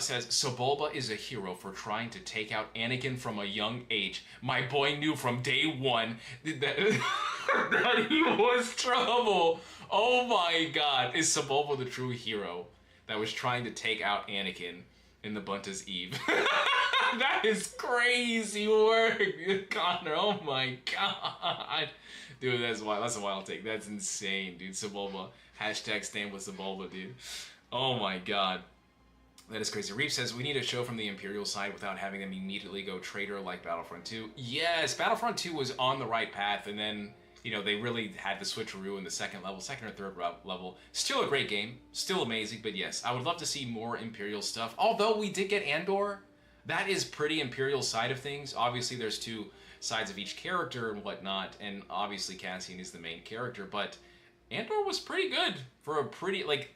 Speaker 1: Says, Sebulba is a hero for trying to take out Anakin from a young age. My boy knew from day one that he was trouble. Oh my god. Is Sebulba the true hero that was trying to take out Anakin in the Bunta's Eve? That is crazy work, Connor. Oh my god. Dude, that's a wild take. That's insane, dude. Sebulba. Hashtag stand with Sebulba, dude. Oh my god. That is crazy. Reef says, we need a show from the Imperial side without having them immediately go traitor like Battlefront 2. Yes, Battlefront 2 was on the right path, and then, you know, they really had the switcheroo in the second or third level. Still a great game. Still amazing, but yes, I would love to see more Imperial stuff. Although we did get Andor. That is pretty Imperial side of things. Obviously, there's two sides of each character and whatnot, and obviously Cassian is the main character, but Andor was pretty good for a pretty, like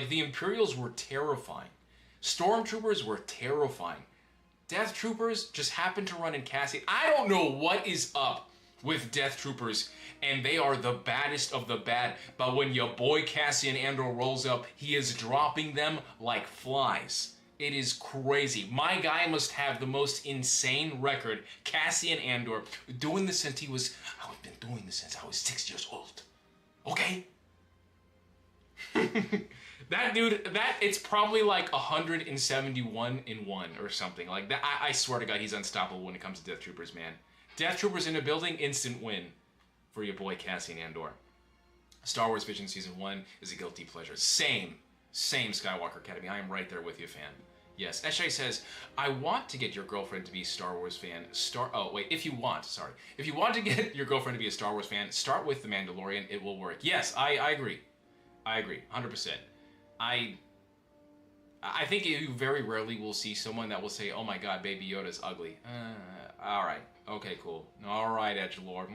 Speaker 1: the Imperials were terrifying. Stormtroopers were terrifying. Death Troopers just happened to run in Cassian. I don't know what is up with Death Troopers, and they are the baddest of the bad, but when your boy Cassian Andor rolls up, he is dropping them like flies. It is crazy. My guy must have the most insane record, Cassian Andor, doing this since I've been doing this since I was 6 years old. Okay? That dude, it's probably like 171 in 1 or something. Like that, I swear to God, he's unstoppable when it comes to Death Troopers, man. Death Troopers in a building, instant win for your boy Cassian Andor. Star Wars Vision Season 1 is a guilty pleasure. Same Skywalker Academy. I am right there with you, fan. Yes, Eshay says, I want to get your girlfriend to be a Star Wars fan. If you want to get your girlfriend to be a Star Wars fan, start with The Mandalorian. It will work. Yes, I agree. 100%. I think you very rarely will see someone that will say, oh my god, Baby Yoda's ugly. Alright. Okay, cool. Alright, edgelord.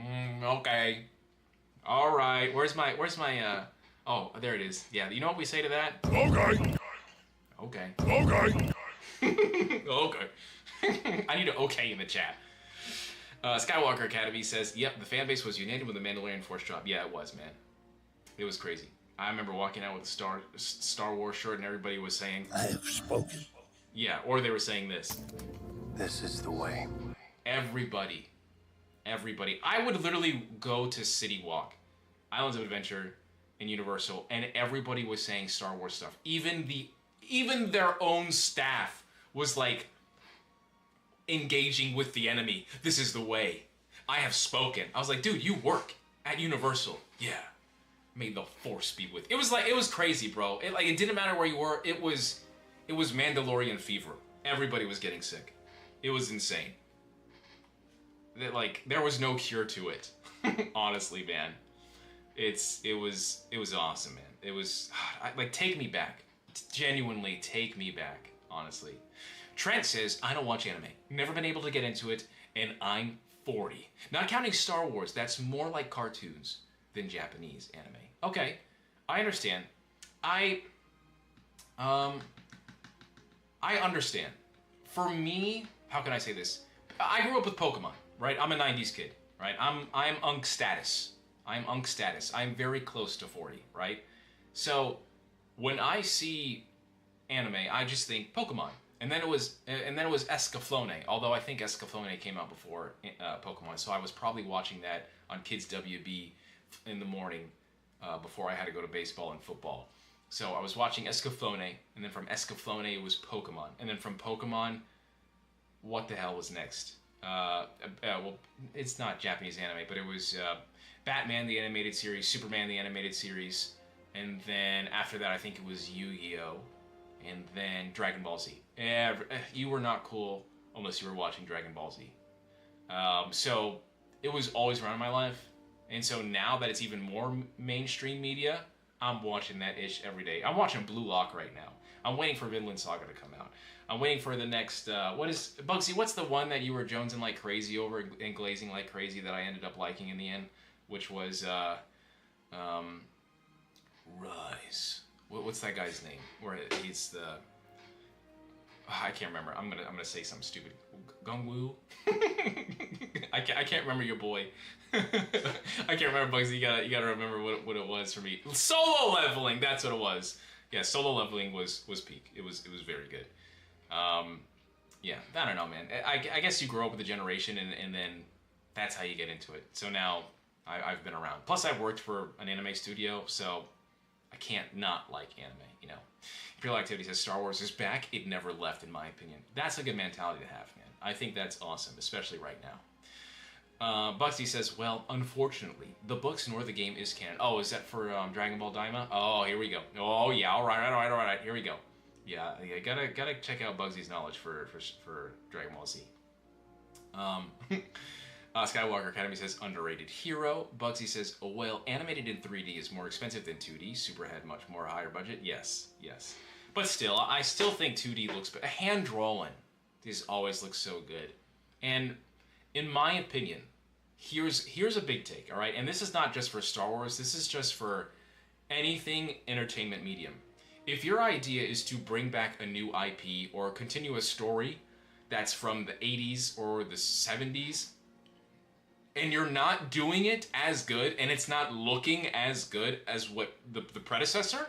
Speaker 1: Okay. Alright. Where's my, oh, there it is. Yeah, you know what we say to that?
Speaker 2: Okay.
Speaker 1: Okay.
Speaker 2: Okay.
Speaker 1: Okay. I need an okay in the chat. Skywalker Academy says, yep, the fan base was united when the Mandalorian Force drop. Yeah, it was, man. It was crazy. I remember walking out with a Star Wars shirt and everybody was saying,
Speaker 2: I have spoken.
Speaker 1: Yeah, or they were saying this.
Speaker 2: This is the way.
Speaker 1: Everybody. I would literally go to City Walk, Islands of Adventure, and Universal, and everybody was saying Star Wars stuff. Even their own staff was like engaging with the enemy. This is the way. I have spoken. I was like, dude, you work at Universal. Yeah. May the Force be with you. It was crazy, bro. It didn't matter where you were. It was Mandalorian fever. Everybody was getting sick. It was insane. There was no cure to it. Honestly, man. It was awesome, man. It was take me back. Genuinely take me back, honestly. Trent says, I don't watch anime. Never been able to get into it, and I'm 40. Not counting Star Wars, that's more like cartoons than Japanese anime. Okay, I understand. I understand. For me, how can I say this? I grew up with Pokemon, right? I'm a 90s kid, right? I'm Unk status. I'm very close to 40, right? So when I see anime, I just think Pokemon. And then it was Escaflowne, although I think Escaflowne came out before Pokemon, so I was probably watching that on Kids WB in the morning before I had to go to baseball and football. So I was watching Escaflowne, and then from Escaflowne it was Pokemon. And then from Pokemon, what the hell was next? Well, it's not Japanese anime, but it was Batman the animated series, Superman the animated series, and then after that I think it was Yu-Gi-Oh! And then Dragon Ball Z. You were not cool unless you were watching Dragon Ball Z. So it was always around in my life. And so now that it's even more mainstream media, I'm watching that ish every day. I'm watching Blue Lock right now. I'm waiting for Vinland Saga to come out. I'm waiting for the next, Bugsy, what's the one that you were jonesing like crazy over and glazing like crazy that I ended up liking in the end? Which was, Rise. What's that guy's name? Where he's the... I can't remember. I'm gonna say something stupid. Gungwoo? I can't remember your boy. I can't remember, Bugsy. You gotta remember what it was for me. Solo leveling. That's what it was. Yeah, solo leveling was peak. It was very good. Yeah, I don't know, man. I guess you grow up with a generation and then that's how you get into it. So now I've been around. Plus, I've worked for an anime studio, so I can't not like anime, you know. Imperial Activity says Star Wars is back. It never left, in my opinion. That's a good mentality to have, man. I think that's awesome, especially right now. Bugsy says, well, unfortunately, the books nor the game is canon. Oh, is that for Dragon Ball Daima? Oh, here we go. Oh, yeah, all right, here we go. Yeah, gotta check out Bugsy's knowledge for Dragon Ball Z. Skywalker Academy says, underrated hero. Bugsy says, oh, well, animated in 3D is more expensive than 2D. Super had much more higher budget. Yes. But still, I still think 2D looks better. Hand-drawn. This always looks so good. And in my opinion, here's a big take, all right? And this is not just for Star Wars. This is just for anything entertainment medium. If your idea is to bring back a new IP or continue a story that's from the 80s or the 70s, and you're not doing it as good, and it's not looking as good as what the predecessor,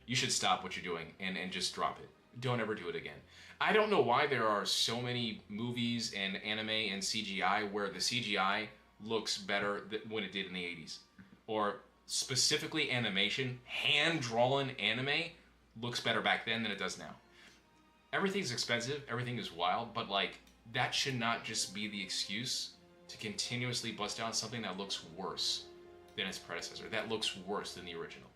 Speaker 1: you should stop what you're doing and just drop it. Don't ever do it again. I don't know why there are so many movies and anime and CGI where the CGI looks better than when it did in the 80s. Or specifically animation, hand-drawn anime looks better back then than it does now. Everything's expensive, everything is wild, but like, that should not just be the excuse to continuously bust down something that looks worse than its predecessor, that looks worse than the original,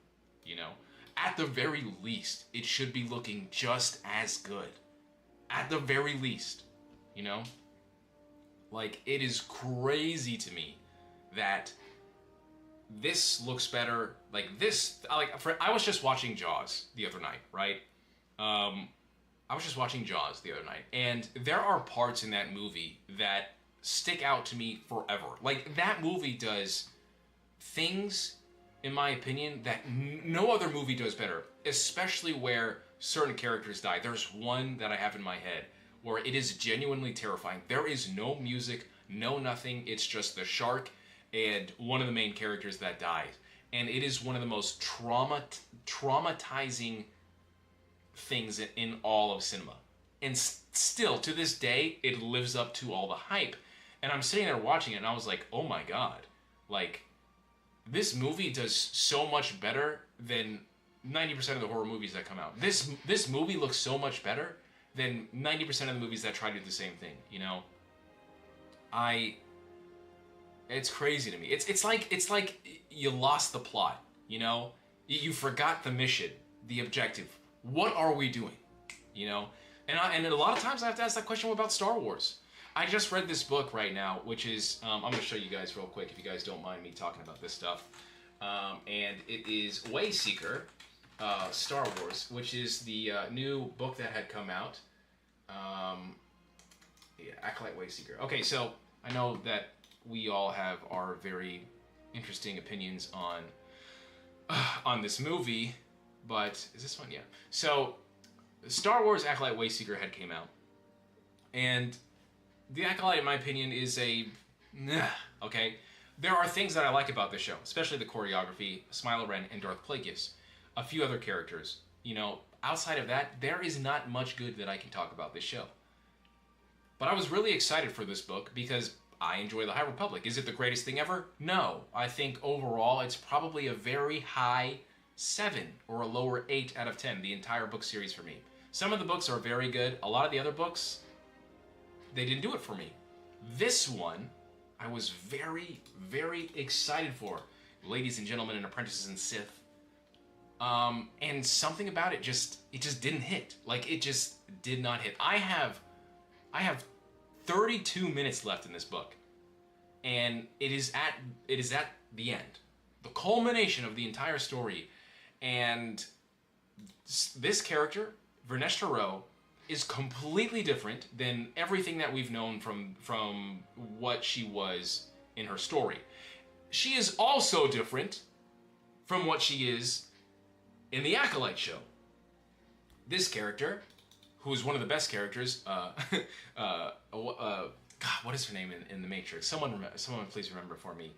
Speaker 1: you know? At the very least, it should be looking just as good. At the very least, you know? Like, it is crazy to me that this looks better, like this, I was just watching Jaws the other night, right? I was just watching Jaws the other night, and there are parts in that movie that stick out to me forever. Like, that movie does things, in my opinion, that no other movie does better, especially where certain characters die. There's one that I have in my head where it is genuinely terrifying. There is no music, no nothing. It's just the shark and one of the main characters that dies. And it is one of the most traumatizing things in all of cinema. And still, to this day, it lives up to all the hype. And I'm sitting there watching it, and I was like, oh my god. Like, this movie does so much better than 90% of the horror movies that come out. This movie looks so much better than 90% of the movies that try to do the same thing, you know? It's crazy to me. It's like you lost the plot, you know? You forgot the mission, the objective. What are we doing? You know? And a lot of times I have to ask that question about Star Wars. I just read this book right now, which is, I'm going to show you guys real quick if you guys don't mind me talking about this stuff. And it is Wayseeker, Star Wars, which is the new book that had come out. Acolyte Wayseeker. Okay, so I know that we all have our very interesting opinions on this movie, but is this one? Yeah. So, Star Wars Acolyte Wayseeker had came out, and the Acolyte, in my opinion, is okay? There are things that I like about this show, especially the choreography, Smiler Ren, and Darth Plagueis. A few other characters. You know, outside of that, there is not much good that I can talk about this show. But I was really excited for this book because I enjoy the High Republic. Is it the greatest thing ever? No. I think overall it's probably a very high 7 or a lower 8 out of 10, the entire book series for me. Some of the books are very good. A lot of the other books, they didn't do it for me. This one, I was very, very excited for. Ladies and gentlemen and apprentices and Sith. And something about it just didn't hit. Like, it just did not hit. I have 32 minutes left in this book. And it is at the end. The culmination of the entire story. And this character, Vernesh Tarot, is completely different than everything that we've known from what she was in her story. She is also different from what she is in the Acolyte show. This character, who is one of the best characters, God, what is her name in The Matrix? Someone please remember for me.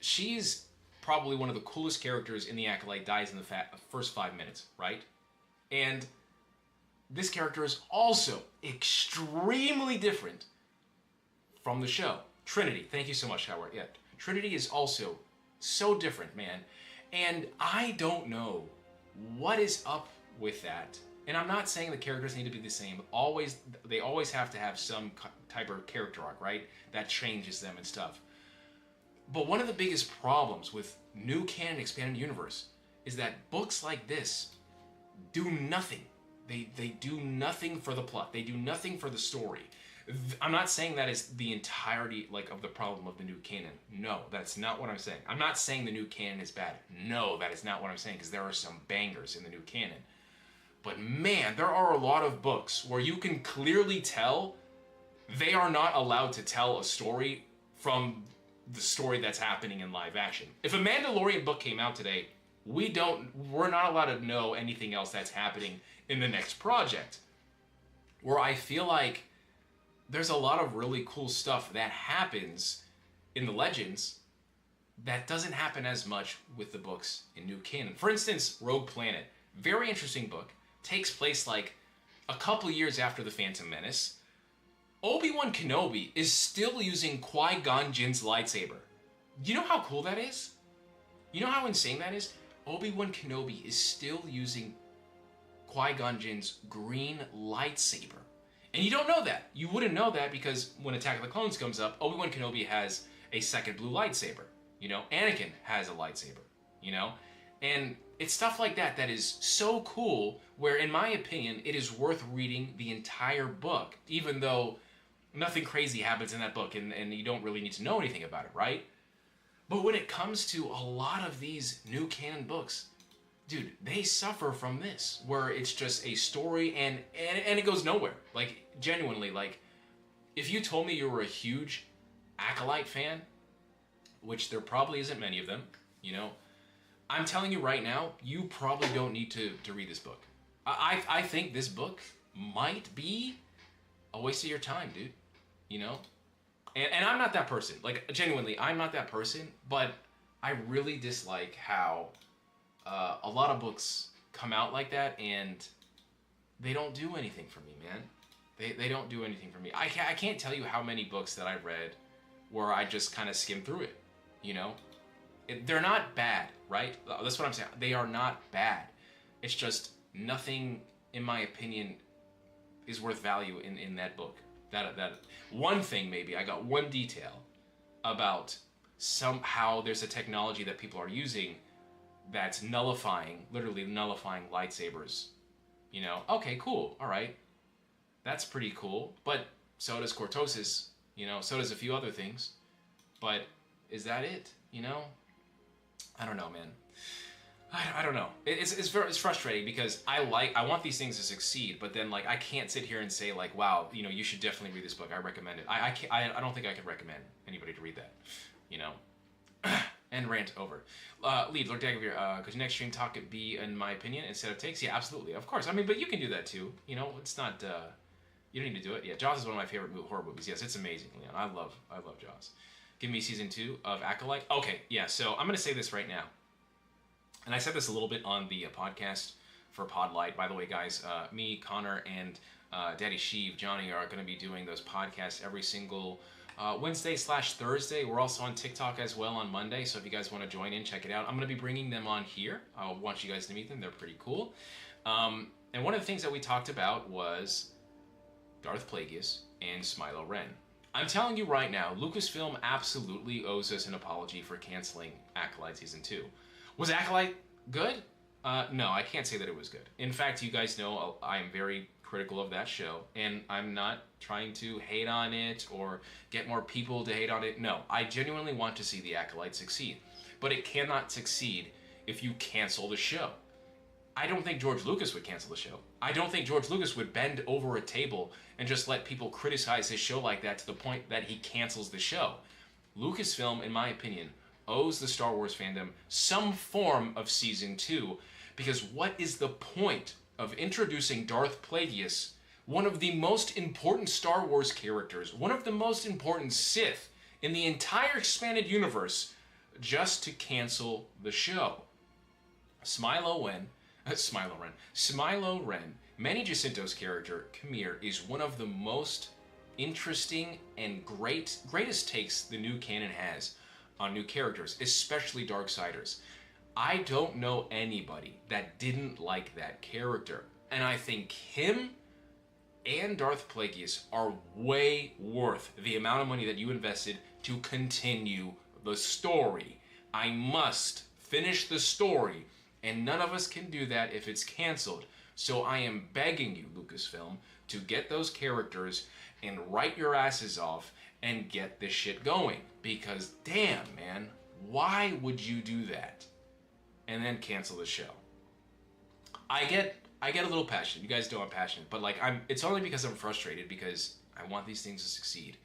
Speaker 1: She's probably one of the coolest characters in the Acolyte, dies in the first 5 minutes, right? And this character is also extremely different from the show. Trinity, thank you so much, Howard. Yeah, Trinity is also so different, man. And I don't know what is up with that And I'm not saying the characters need to be the same. They always have to have some type of character arc, right? That changes them and stuff. But one of the biggest problems with new canon expanded universe is that books like this do nothing. They do nothing for the plot. They do nothing for the story. I'm not saying that is the entirety of the problem of the new canon. No, that's not what I'm saying. I'm not saying the new canon is bad. No, that is not what I'm saying, because there are some bangers in the new canon. But man, there are a lot of books where you can clearly tell they are not allowed to tell a story from the story that's happening in live action. If a Mandalorian book came out today, we're not allowed to know anything else that's happening in the next project. Where I feel like there's a lot of really cool stuff that happens in the Legends that doesn't happen as much with the books in new canon. For instance, Rogue Planet, very interesting book. Takes place like a couple years after the Phantom Menace. Obi-Wan Kenobi is still using Qui-Gon Jinn's lightsaber. You know how cool that is? You know how insane that is? Obi-Wan Kenobi is still using Qui-Gon Jinn's green lightsaber. And you don't know that. You wouldn't know that because when Attack of the Clones comes up, Obi-Wan Kenobi has a second blue lightsaber. You know, Anakin has a lightsaber. You know? And it's stuff like that that is so cool, where in my opinion, it is worth reading the entire book, even though nothing crazy happens in that book and you don't really need to know anything about it, right? But when it comes to a lot of these new canon books, dude, they suffer from this, where it's just a story and it goes nowhere. Like, genuinely, like, if you told me you were a huge Acolyte fan, which there probably isn't many of them, you know, I'm telling you right now, you probably don't need to read this book. I think this book might be a waste of your time, dude. You know? And I'm not that person. Like, genuinely, I'm not that person. But I really dislike how a lot of books come out like that and they don't do anything for me, man. They don't do anything for me. I can't tell you how many books that I've read where I just kind of skim through it, you know? They're not bad, right? That's what I'm saying. They are not bad. It's just nothing, in my opinion, is worth value in that book. That one thing, maybe, I got one detail about somehow there's a technology that people are using that's literally nullifying lightsabers. You know, okay, cool, all right. That's pretty cool. But so does cortosis, you know, so does a few other things. But is that it, you know? I don't know, man. I don't know. It's frustrating because I want these things to succeed, but then like I can't sit here and say like, wow, you know, you should definitely read this book. I recommend it. I don't think I could recommend anybody to read that, you know. And rant over. Lead Lord Dagovere, could your next stream talk it be, in my opinion, instead of takes? Yeah, absolutely, of course. I mean, but you can do that too. You know, it's not. You don't need to do it. Yeah, Jaws is one of my favorite horror movies. Yes, it's amazing, Leon. I love Jaws. Give me season 2 of Acolyte. Okay, yeah, so I'm going to say this right now. And I said this a little bit on the podcast for Podlight. By the way, guys, me, Connor, and Daddy Sheev, Johnny, are going to be doing those podcasts every single Wednesday/Thursday. We're also on TikTok as well on Monday, so if you guys want to join in, check it out. I'm going to be bringing them on here. I want you guys to meet them. They're pretty cool. And one of the things that we talked about was Darth Plagueis and Smilo Ren. I'm telling you right now, Lucasfilm absolutely owes us an apology for canceling Acolyte Season 2. Was Acolyte good? No, I can't say that it was good. In fact, you guys know I am very critical of that show, and I'm not trying to hate on it or get more people to hate on it. No, I genuinely want to see the Acolyte succeed. But it cannot succeed if you cancel the show. I don't think George Lucas would cancel the show. I don't think George Lucas would bend over a table and just let people criticize his show like that to the point that he cancels the show. Lucasfilm, in my opinion, owes the Star Wars fandom some form of Season 2, because what is the point of introducing Darth Plagueis, one of the most important Star Wars characters, one of the most important Sith in the entire expanded universe, just to cancel the show? Smilo Ren, Manny Jacinto's character, Kamir, is one of the most interesting and greatest takes the new canon has on new characters, especially Darksiders. I don't know anybody that didn't like that character. And I think him and Darth Plagueis are way worth the amount of money that you invested to continue the story. I must finish the story, and none of us can do that if it's canceled. So I am begging you, Lucasfilm, to get those characters and write your asses off and get this shit going. Because damn, man, why would you do that? And then cancel the show. I get a little passionate. You guys know I'm passionate, but like it's only because I'm frustrated because I want these things to succeed.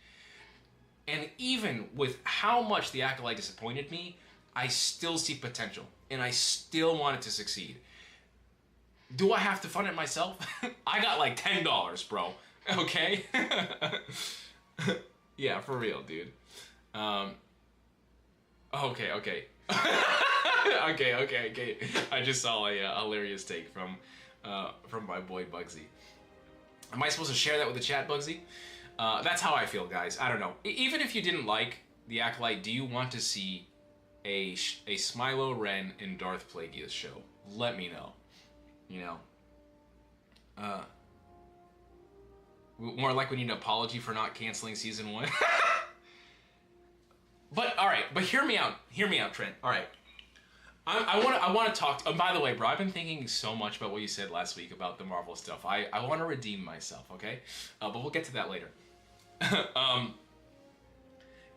Speaker 1: And even with how much the Acolyte disappointed me, I still see potential and I still want it to succeed. Do I have to fund it myself? I got like $10, bro. Okay? Yeah, for real, dude. Okay. Okay. I just saw a hilarious take from my boy Bugsy. Am I supposed to share that with the chat, Bugsy? That's how I feel, guys. I don't know. Even if you didn't like the Acolyte, do you want to see a Smilo Ren and Darth Plagueis show? Let me know. You know. More like we need an apology for not canceling season 1. But all right, but hear me out. Hear me out, Trent. All right. I want to talk. By the way, bro, I've been thinking so much about what you said last week about the Marvel stuff. I want to redeem myself, okay? But we'll get to that later.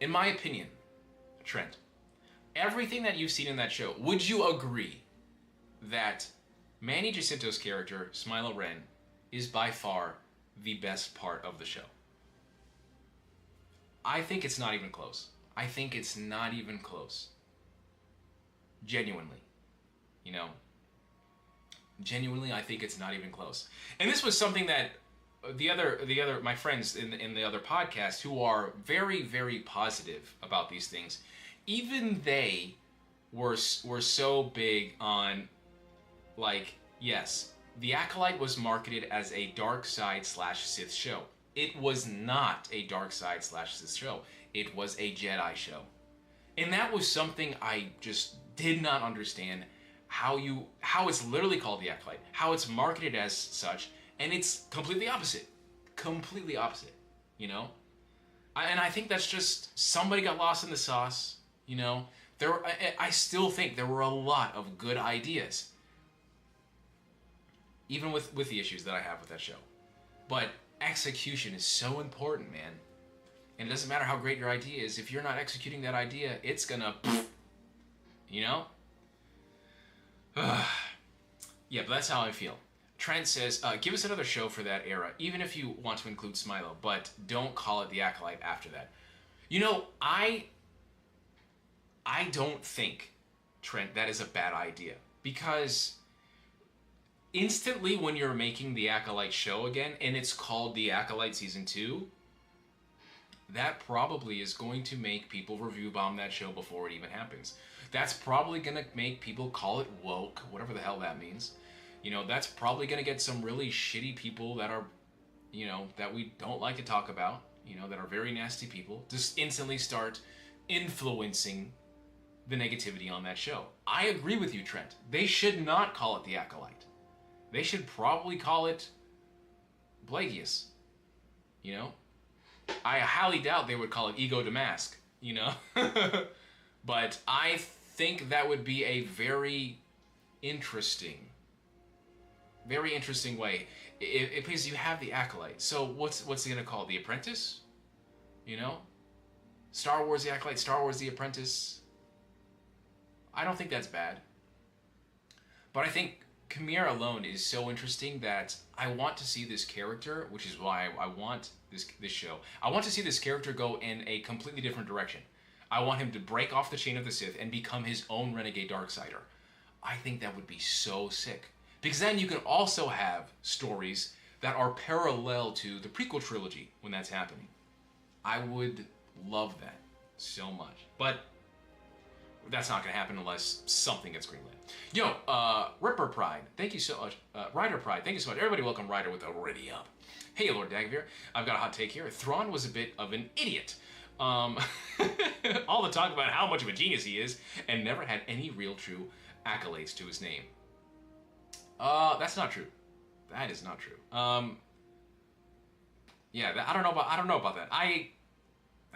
Speaker 1: In my opinion, Trent, everything that you've seen in that show, would you agree that Manny Jacinto's character, Smilo Ren, is by far the best part of the show? I think it's not even close. I think it's not even close. Genuinely. You know? Genuinely, I think it's not even close. And this was something that the other my friends in the other podcast who are very, very positive about these things, even they were so big on, like, yes, The Acolyte was marketed as a dark side / Sith show. It was not a dark side / Sith show. It was a Jedi show. And that was something I just did not understand, how it's literally called The Acolyte, how it's marketed as such, and it's completely opposite. Completely opposite, you know? And I think that's just, somebody got lost in the sauce, you know? I still think there were a lot of good ideas, even with the issues that I have with that show. But execution is so important, man. And it doesn't matter how great your idea is, if you're not executing that idea, it's gonna, you know? Yeah, but that's how I feel. Trent says, give us another show for that era, even if you want to include Smilo, but don't call it The Acolyte after that. You know, I don't think, Trent, that is a bad idea. Because instantly when you're making the Acolyte show again, and it's called The Acolyte Season 2, that probably is going to make people review bomb that show before it even happens. That's probably going to make people call it woke, whatever the hell that means. You know, that's probably going to get some really shitty people that are, you know, that we don't like to talk about, you know, that are very nasty people, just instantly start influencing the negativity on that show. I agree with you, Trent. They should not call it The Acolyte. They should probably call it Plagueis, you know? I highly doubt they would call it Ego Damask, you know? But I think that would be a very interesting way. Because you have the Acolyte. So what's he going to call it? The Apprentice? You know? Star Wars The Acolyte, Star Wars The Apprentice. I don't think that's bad. But I think Chimera alone is so interesting that I want to see this character, which is why I want this show. I want to see this character go in a completely different direction. I want him to break off the chain of the Sith and become his own renegade Darksider. I think that would be so sick. Because then you can also have stories that are parallel to the prequel trilogy when that's happening. I would love that so much. But that's not going to happen unless something gets greenlit. Yo, Ripper Pride, thank you so much. Ryder Pride, thank you so much. Everybody welcome Ryder with Already Up. Hey, Lord Dagovere, I've got a hot take here. Thrawn was a bit of an idiot. All the talk about how much of a genius he is, and never had any real true accolades to his name. That's not true. That is not true. Yeah, I don't know about that. I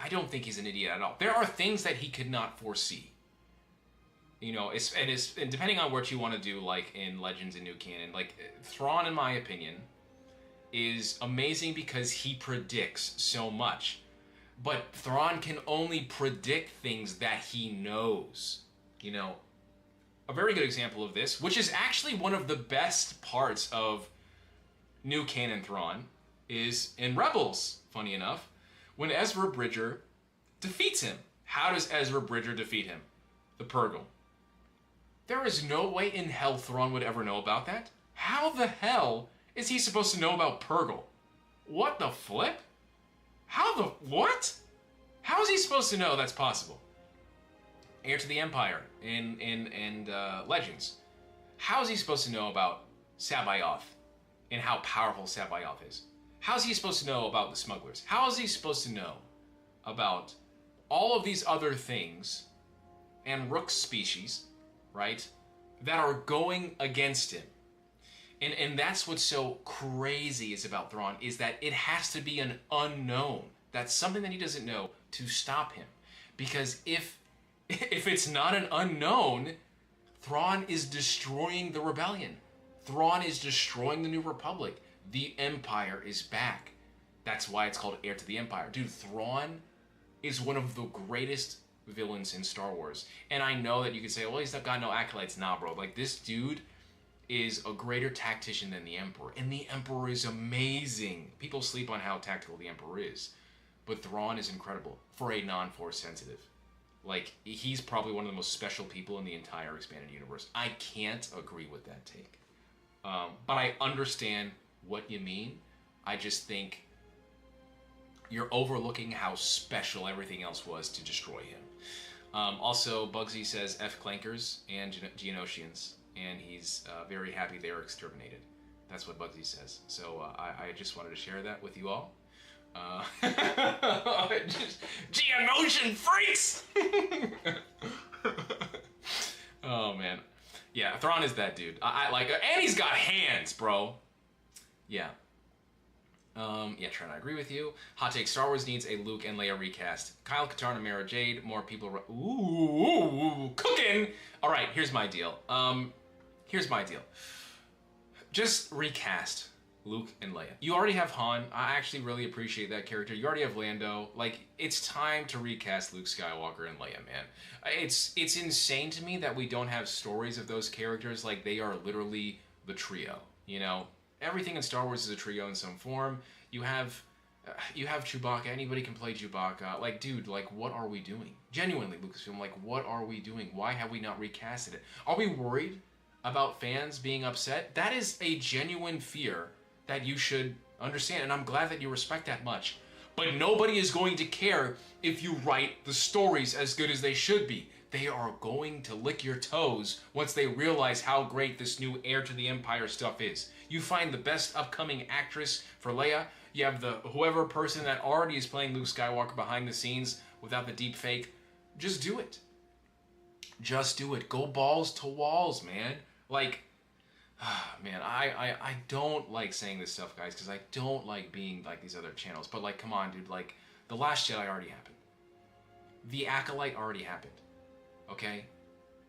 Speaker 1: don't think he's an idiot at all. There are things that he could not foresee. You know, and depending on what you want to do, like in Legends and New Canon, like Thrawn, in my opinion, is amazing because he predicts so much. But Thrawn can only predict things that he knows. You know, a very good example of this, which is actually one of the best parts of New Canon Thrawn, is in Rebels, funny enough, when Ezra Bridger defeats him. How does Ezra Bridger defeat him? The Purgle. There is no way in hell Thrawn would ever know about that. How the hell is he supposed to know about Purgle? What the flip? How the what? How is he supposed to know that's possible? Heir to the Empire in Legends. How is he supposed to know about Sabayoth and how powerful Sabayoth is? How is he supposed to know about the smugglers? How is he supposed to know about all of these other things and Rook species, right, that are going against him? And that's what's so crazy is about Thrawn, is that it has to be an unknown. That's something that he doesn't know to stop him. Because if it's not an unknown, Thrawn is destroying the rebellion. Thrawn is destroying the New Republic. The Empire is back. That's why it's called Heir to the Empire. Dude, Thrawn is one of the greatest villains in Star Wars. And I know that you can say, well, he's not got no acolytes. Nah, bro. Like, this dude is a greater tactician than the Emperor. And the Emperor is amazing. People sleep on how tactical the Emperor is. But Thrawn is incredible for a non-Force sensitive. Like, he's probably one of the most special people in the entire expanded universe. I can't agree with that take. But I understand what you mean. I just think you're overlooking how special everything else was to destroy him. Also, Bugsy says F Clankers and Geonosians, and he's very happy they are exterminated. That's what Bugsy says. So I just wanted to share that with you all. Geonosian freaks! Oh, man. Yeah, Thrawn is that dude. I like, and he's got hands, bro. Yeah. Yeah, Trent, I agree with you. Hot take: Star Wars needs a Luke and Leia recast. Kyle Katarn and Mara Jade. More people. Ooh, cooking. All right, here's my deal. Just recast Luke and Leia. You already have Han. I actually really appreciate that character. You already have Lando. Like, it's time to recast Luke Skywalker and Leia, man. It's insane to me that we don't have stories of those characters. Like, they are literally the trio, you know? Everything in Star Wars is a trio in some form. You have Chewbacca. Anybody can play Chewbacca. Like, dude, like, what are we doing? Genuinely, Lucasfilm, like, what are we doing? Why have we not recasted it? Are we worried about fans being upset? That is a genuine fear that you should understand, and I'm glad that you respect that much. But nobody is going to care if you write the stories as good as they should be. They are going to lick your toes once they realize how great this new Heir to the Empire stuff is. You find the best upcoming actress for Leia. You have the whoever person that already is playing Luke Skywalker behind the scenes without the deep fake. Just do it. Just do it. Go balls to walls, man. Like, man, I don't like saying this stuff, guys, because I don't like being like these other channels. But, like, come on, dude. Like, The Last Jedi already happened. The Acolyte already happened. Okay?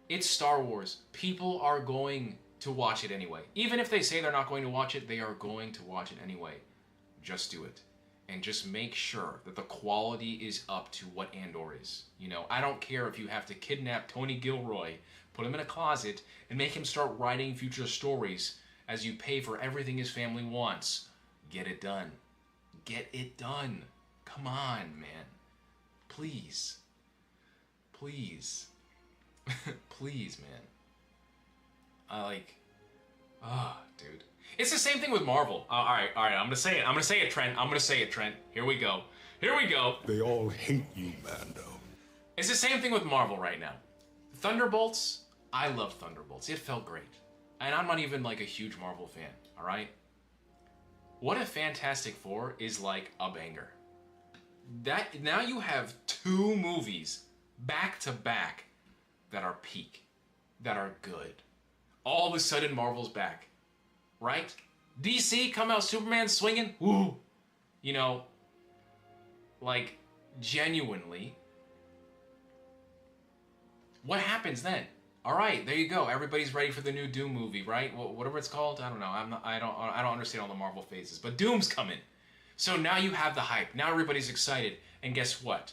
Speaker 1: It's Star Wars. People are going to watch it anyway. Even if they say they're not going to watch it, they are going to watch it anyway. Just do it. And just make sure that the quality is up to what Andor is. You know, I don't care if you have to kidnap Tony Gilroy, put him in a closet, and make him start writing future stories as you pay for everything his family wants. Get it done. Get it done. Come on, man. Please. Please. Please, man. Dude. It's the same thing with Marvel. All right. I'm gonna say it, Trent. Here we go.
Speaker 2: They all hate you, Mando.
Speaker 1: It's the same thing with Marvel right now. Thunderbolts. I love Thunderbolts. It felt great. And I'm not even like a huge Marvel fan. All right. What if Fantastic Four is like a banger? That now you have 2 movies back to back that are peak, that are good. All of a sudden, Marvel's back, right? DC come out Superman swinging, woo, you know, like genuinely. What happens then? All right, there you go. Everybody's ready for the new Doom movie, right? Whatever it's called, I don't know. I don't understand all the Marvel phases, but Doom's coming. So now you have the hype. Now everybody's excited, and guess what?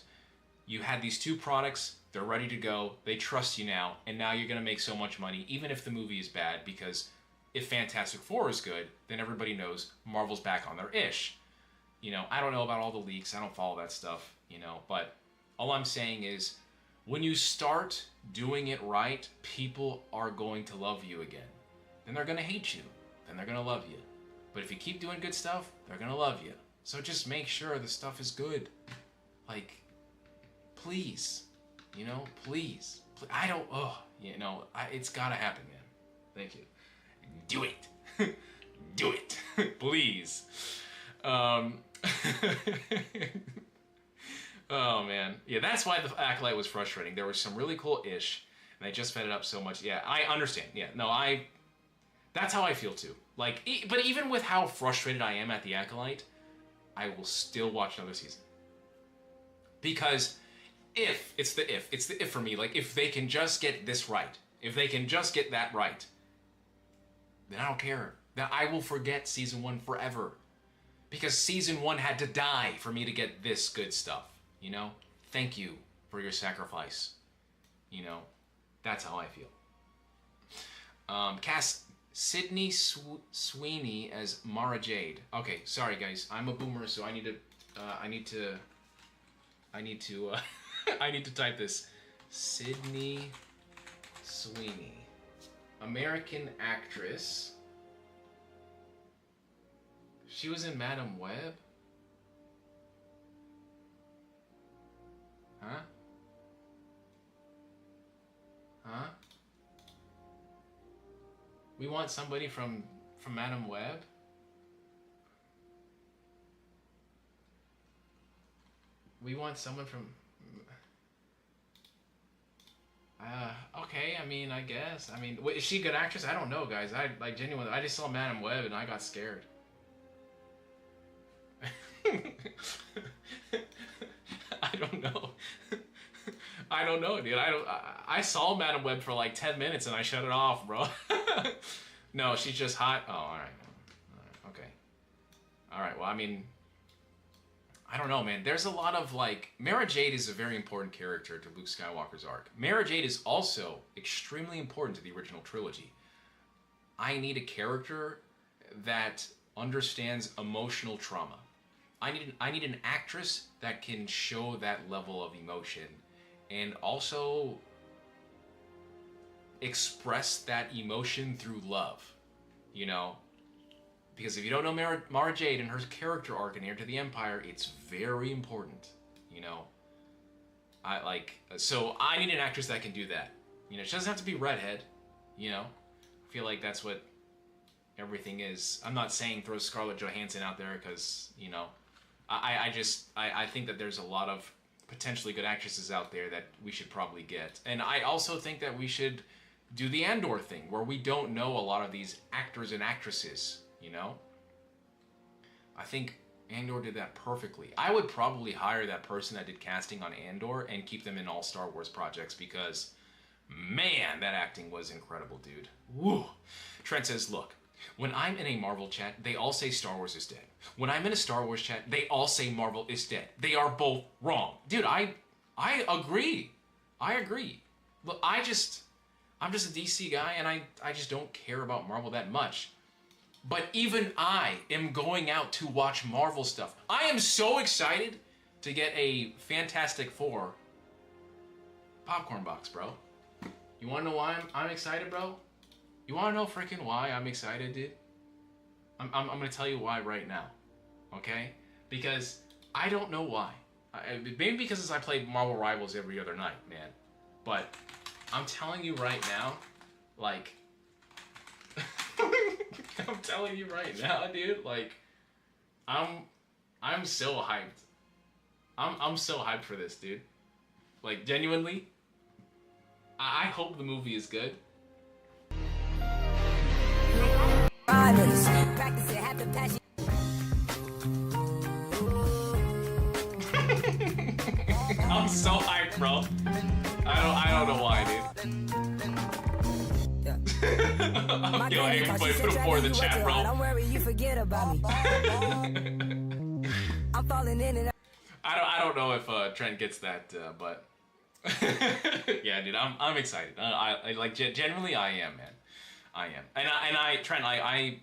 Speaker 1: You had these two products. They're ready to go. They trust you now, and now you're gonna make so much money, even if the movie is bad, because if Fantastic Four is good, then everybody knows Marvel's back on their ish. You know, I don't know about all the leaks. I don't follow that stuff, you know, but all I'm saying is, when you start doing it right, people are going to love you again. Then they're going to hate you. Then they're going to love you. But if you keep doing good stuff, they're going to love you. So just make sure the stuff is good. Like, please. You know, please. I don't, you know, it's got to happen, man. Thank you. Do it. Do it. Please. Oh, man. Yeah, that's why the Acolyte was frustrating. There was some really cool ish, and they just fed it up so much. Yeah, I understand. Yeah, no, that's how I feel, too. Like, but even with how frustrated I am at the Acolyte, I will still watch another season. Because it's the if for me. Like, if they can just get this right, if they can just get that right, then I don't care. Then I will forget season 1 forever. Because season 1 had to die for me to get this good stuff. You know, thank you for your sacrifice. You know, that's how I feel. Cast Sydney Sweeney as Mara Jade. Okay, sorry guys, I'm a boomer, so I need to I need to type this. Sydney Sweeney, American actress. She was in Madam Web. Huh? Huh? We want somebody from Madam Web? We want someone from... okay, I mean, I guess. I mean, is she a good actress? I don't know, guys. I genuinely, I just saw Madam Web and I got scared. I don't know. I don't know, dude. I saw Madam Web for like 10 minutes and I shut it off, bro. No, she's just hot. Oh, all right. Okay. All right. Well, I mean, I don't know, man. There's a lot of like, Mara Jade is a very important character to Luke Skywalker's arc. Mara Jade is also extremely important to the original trilogy. I need a character that understands emotional trauma. I need an actress that can show that level of emotion and also express that emotion through love, you know? Because if you don't know Mara Jade and her character arc in Heir to the Empire, it's very important, you know? So I need an actress that can do that. You know, she doesn't have to be redhead, you know? I feel like that's what everything is. I'm not saying throw Scarlett Johansson out there because, you know, I think that there's a lot of potentially good actresses out there that we should probably get. And I also think that we should do the Andor thing, where we don't know a lot of these actors and actresses, you know? I think Andor did that perfectly. I would probably hire that person that did casting on Andor and keep them in all Star Wars projects because, man, that acting was incredible, dude. Woo! Trent says, look, when I'm in a Marvel chat, they all say Star Wars is dead. When I'm in a Star Wars chat, they all say Marvel is dead. They are both wrong. Dude, I agree. I agree. Look, I'm just a DC guy, and I just don't care about Marvel that much. But even I am going out to watch Marvel stuff. I am so excited to get a Fantastic Four popcorn box, bro. You want to know why I'm excited, bro? You want to know freaking why I'm excited, dude? I'm going to tell you why right now, okay? Because I don't know why. Maybe because I play Marvel Rivals every other night, man. But I'm telling you right now, like... I'm telling you right now, dude, like... I'm so hyped. I'm so hyped for this, dude. Like, genuinely, I hope the movie is good.
Speaker 3: practice it, have to pass it.
Speaker 1: I'm so hyped, bro. I don't know why, dude. Yo, everybody put a 4 in the chat, bro.
Speaker 3: Don't worry, you forget about me. I'm falling in and
Speaker 1: I don't know if Trent gets that, but yeah, dude, I'm excited. I like genuinely I am, man. I am, and Trent, I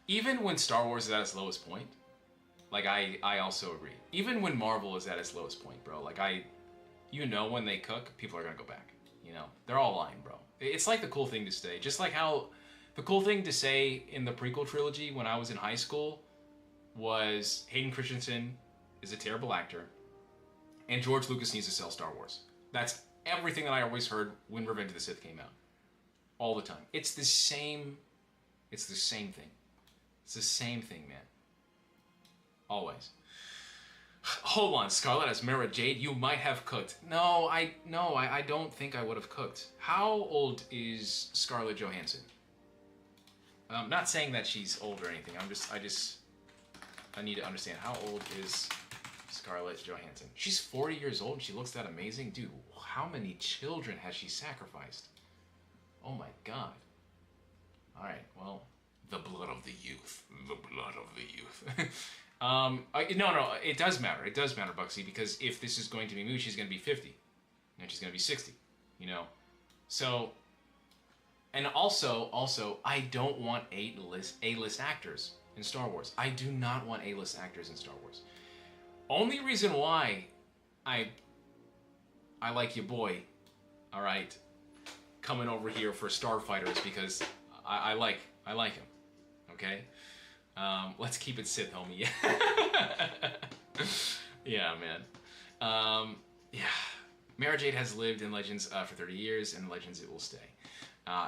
Speaker 1: even when Star Wars is at its lowest point, like I also agree. Even when Marvel is at its lowest point, bro, like when they cook, people are gonna go back. You know, they're all lying, bro. It's like the cool thing to say, just like how the cool thing to say in the prequel trilogy when I was in high school was Hayden Christensen is a terrible actor, and George Lucas needs to sell Star Wars. That's everything that I always heard when Revenge of the Sith came out. All the time. It's the same thing. It's the same thing, man. Always. Hold on, Scarlett as Mara Jade, you might have cooked. No, I don't think I would have cooked. How old is Scarlett Johansson? I'm not saying that she's old or anything. I need to understand. How old is Scarlett Johansson? She's 40 years old and she looks that amazing. Dude, how many children has she sacrificed? Oh my god. Alright, well, the blood of the youth. The blood of the youth. No, it does matter. It does matter, Buxy, because if this is going to be a movie, she's going to be 50. And she's going to be 60, you know? So, and also, I don't want A-list actors in Star Wars. I do not want A-list actors in Star Wars. Only reason why I like your boy, alright, coming over here for Starfighter is because I like him, okay? Let's keep it Sith, homie. Yeah, man. Yeah. Mara Jade has lived in Legends for 30 years, and Legends it will stay.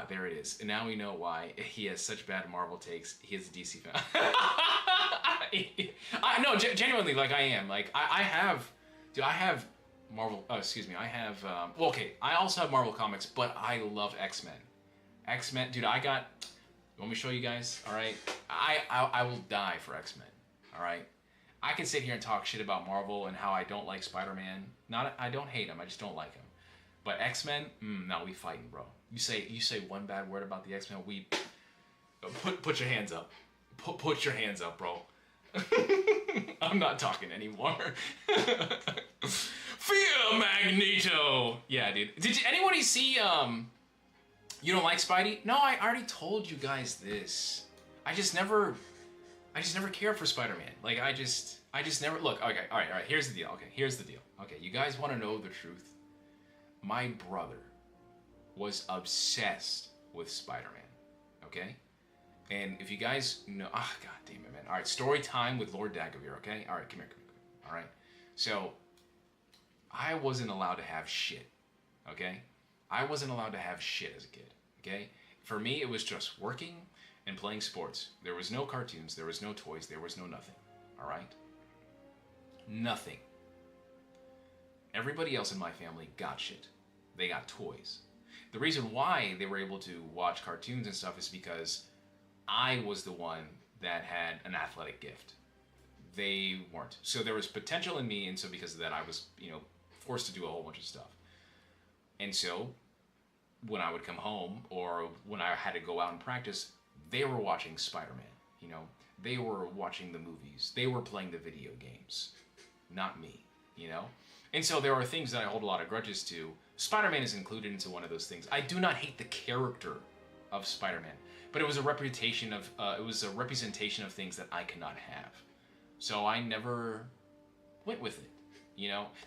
Speaker 1: There it is. And now we know why he has such bad Marvel takes. He is a DC fan. No, genuinely, like I am. Like I have Marvel. I have. Well, okay. I also have Marvel comics, but I love X-Men. X-Men, dude. You want me to show you guys? All right. I will die for X-Men. All right. I can sit here and talk shit about Marvel and how I don't like Spider-Man. I don't hate him. I just don't like him. But X-Men, no, we fighting, bro. You say one bad word about the X-Men, we put your hands up. Put your hands up, bro. I'm not talking anymore. Fear Magneto. Yeah, dude. Did anybody see you don't like Spidey? No, I already told you guys this. I just never cared for Spider-Man. Like I just never look. Okay, all right. Here's the deal. Okay, you guys want to know the truth? My brother was obsessed with Spider-Man. Okay, and if you guys know, god damn it, man. All right, story time with Lord Dagovere. Okay, all right, come here. All right, so I wasn't allowed to have shit. Okay, I wasn't allowed to have shit as a kid. Okay, for me it was just working and playing sports. There was no cartoons, there was no toys, there was no nothing. All right? Nothing. Everybody else in my family got shit. They got toys. The reason why they were able to watch cartoons and stuff is because I was the one that had an athletic gift. They weren't. So there was potential in me, and so because of that I was, forced to do a whole bunch of stuff. And so when I would come home or when I had to go out and practice, they were watching Spider-Man, They were watching the movies. They were playing the video games. Not me, And so there are things that I hold a lot of grudges to. Spider-Man is included into one of those things. I do not hate the character of Spider-Man, but it was a representation of things that I cannot have. So I never went with it,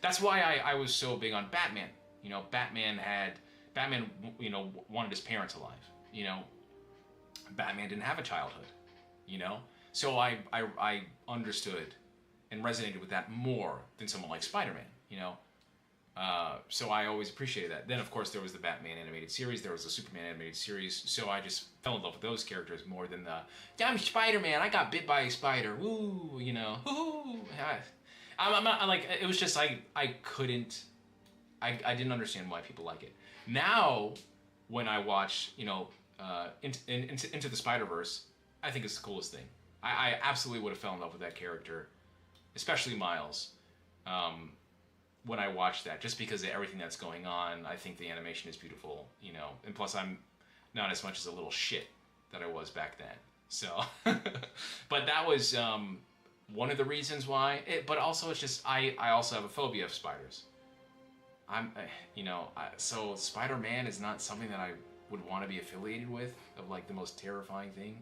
Speaker 1: That's why I was so big on Batman. Batman wanted his parents alive, Batman didn't have a childhood, So I understood and resonated with that more than someone like Spider-Man, So I always appreciated that. Then, of course, there was the Batman animated series. There was the Superman animated series. So I just fell in love with those characters more than I'm Spider-Man. I got bit by a spider. Woo, Woo. I'm not, like, it was just, I couldn't, I didn't understand why people like it. Now, when I watch, Into the Spider-Verse, I think it's the coolest thing. I absolutely would have fell in love with that character, especially Miles, when I watched that, just because of everything that's going on. I think the animation is beautiful, you know, and plus I'm not as much as a little shit that I was back then. So, but that was one of the reasons why. But also, it's just I also have a phobia of spiders. So Spider-Man is not something that I would want to be affiliated with, of like the most terrifying thing,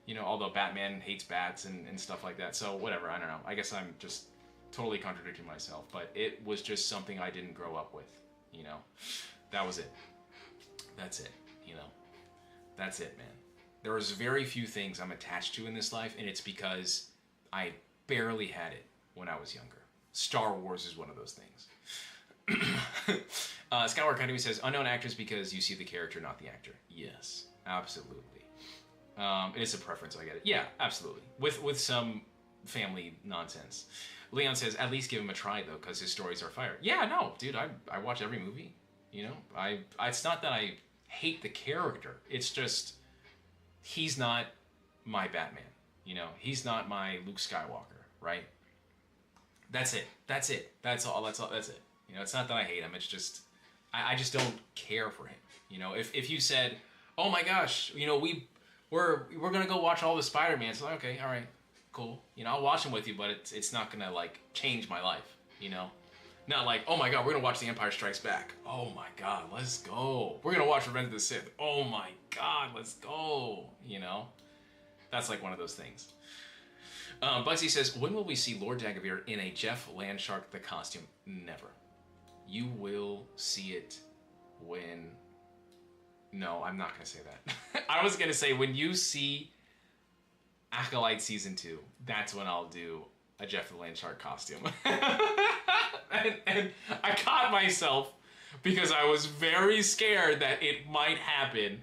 Speaker 1: you know. Although Batman hates bats and stuff like that. So whatever, I don't know. I guess I'm just totally contradicting myself. But it was just something I didn't grow up with, you know. That was it. That's it, you know. That's it, man. There is very few things I'm attached to in this life, and it's because I barely had it when I was younger. Star Wars is one of those things. Skywalker Academy says, unknown actors because you see the character, not the actor. Yes, absolutely. It is a preference, I get it. Yeah, absolutely. With some family nonsense. Leon says, at least give him a try, though, because his stories are fire. Yeah, no, dude, I watch every movie, you know? It's not that I hate the character. It's just, he's not my Batman, you know? He's not my Luke Skywalker, right? That's it. That's it. That's all. That's it. You know, it's not that I hate him. It's just, I just don't care for him. You know, if you said, oh my gosh, you know, we're gonna go watch all the Spider-Man, it's like, okay, all right, cool. You know, I'll watch them with you, but it's not gonna like change my life. You know, not like, oh my god, we're gonna watch The Empire Strikes Back. Oh my god, let's go. We're gonna watch Revenge of the Sith. Oh my god, let's go. You know, that's like one of those things. Bugsy says, when will we see Lord Dagovere in a Jeff Landshark the costume? Never. You will see it when... No, I'm not going to say that. I was going to say when you see Acolyte Season 2, that's when I'll do a Jeff Landshark costume. and I caught myself because I was very scared that it might happen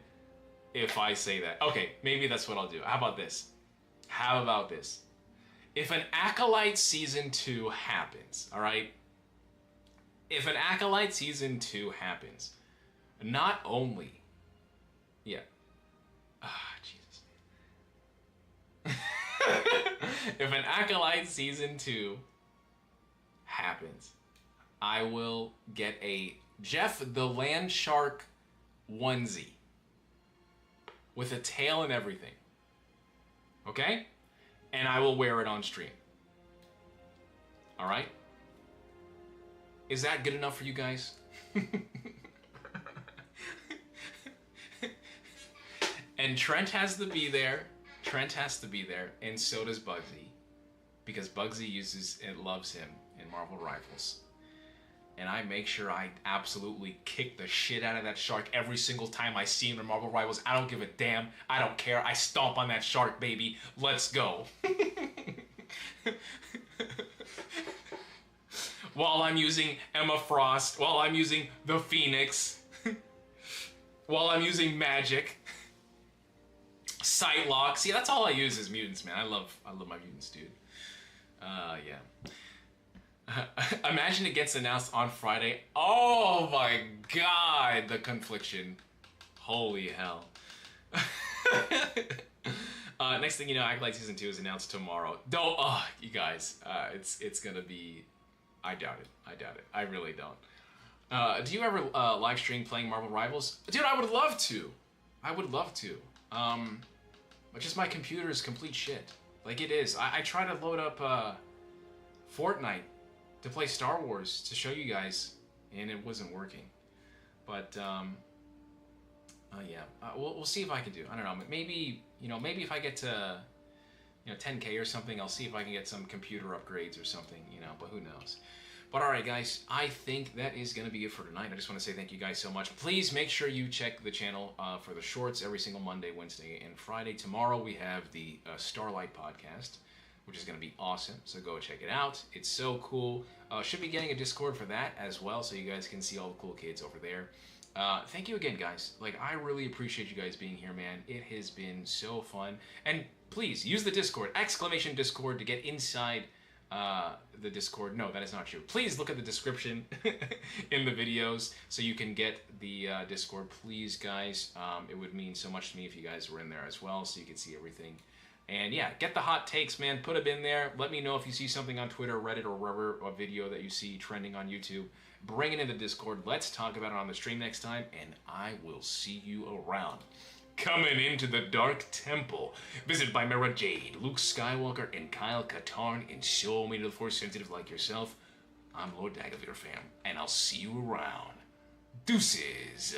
Speaker 1: if I say that. Okay, maybe that's what I'll do. How about this? If an Acolyte Season 2 happens, all right? If an Acolyte Season 2 happens, not only... Yeah. Jesus. If an Acolyte Season 2 happens, I will get a Jeff the Landshark onesie with a tail and everything. Okay? And I will wear it on stream. All right? Is that good enough for you guys? And Trent has to be there. And so does Bugsy. Because Bugsy uses and loves him in Marvel Rivals. And I make sure I absolutely kick the shit out of that shark every single time I see him in Marvel Rivals. I don't give a damn. I don't care. I stomp on that shark, baby. Let's go. While I'm using Emma Frost, while I'm using the Phoenix, while I'm using magic, Sightlock. See, that's all I use is mutants, man. I love my mutants, dude. Yeah. Imagine it gets announced on Friday. Oh my god, the confliction. Holy hell. Next thing you know, Acolyte Season 2 is announced tomorrow. Don't, you guys, it's gonna be, I doubt it. I really don't. Do you ever live stream playing Marvel Rivals? Dude, I would love to. But just my computer is complete shit. Like it is. I try to load up Fortnite to play Star Wars to show you guys, and it wasn't working. But yeah, we'll see if I can do. I don't know. Maybe if I get to 10K or something, I'll see if I can get some computer upgrades or something. But who knows? But all right, guys, I think that is going to be it for tonight. I just want to say thank you guys so much. Please make sure you check the channel for the shorts every single Monday, Wednesday, and Friday. Tomorrow we have the Starlight podcast, which is going to be awesome. So go check it out. It's so cool. Should be getting a Discord for that as well, so you guys can see all the cool kids over there. Thank you again, guys. Like, I really appreciate you guys being here, man. It has been so fun. And please, use the Discord, !Discord, to get inside the Discord. No, that is not true. Please look at the description in the videos so you can get the Discord. Please, guys. It would mean so much to me if you guys were in there as well, so you could see everything. And yeah, get the hot takes, man. Put them in there. Let me know if you see something on Twitter, Reddit, or wherever, a video that you see trending on YouTube. Bring it in the Discord. Let's talk about it on the stream next time, and I will see you around. Coming into the Dark Temple, visited by Mara Jade, Luke Skywalker, and Kyle Katarn, and so many of the Force sensitive like yourself. I'm Lord Dagovere, fam, and I'll see you around. Deuces.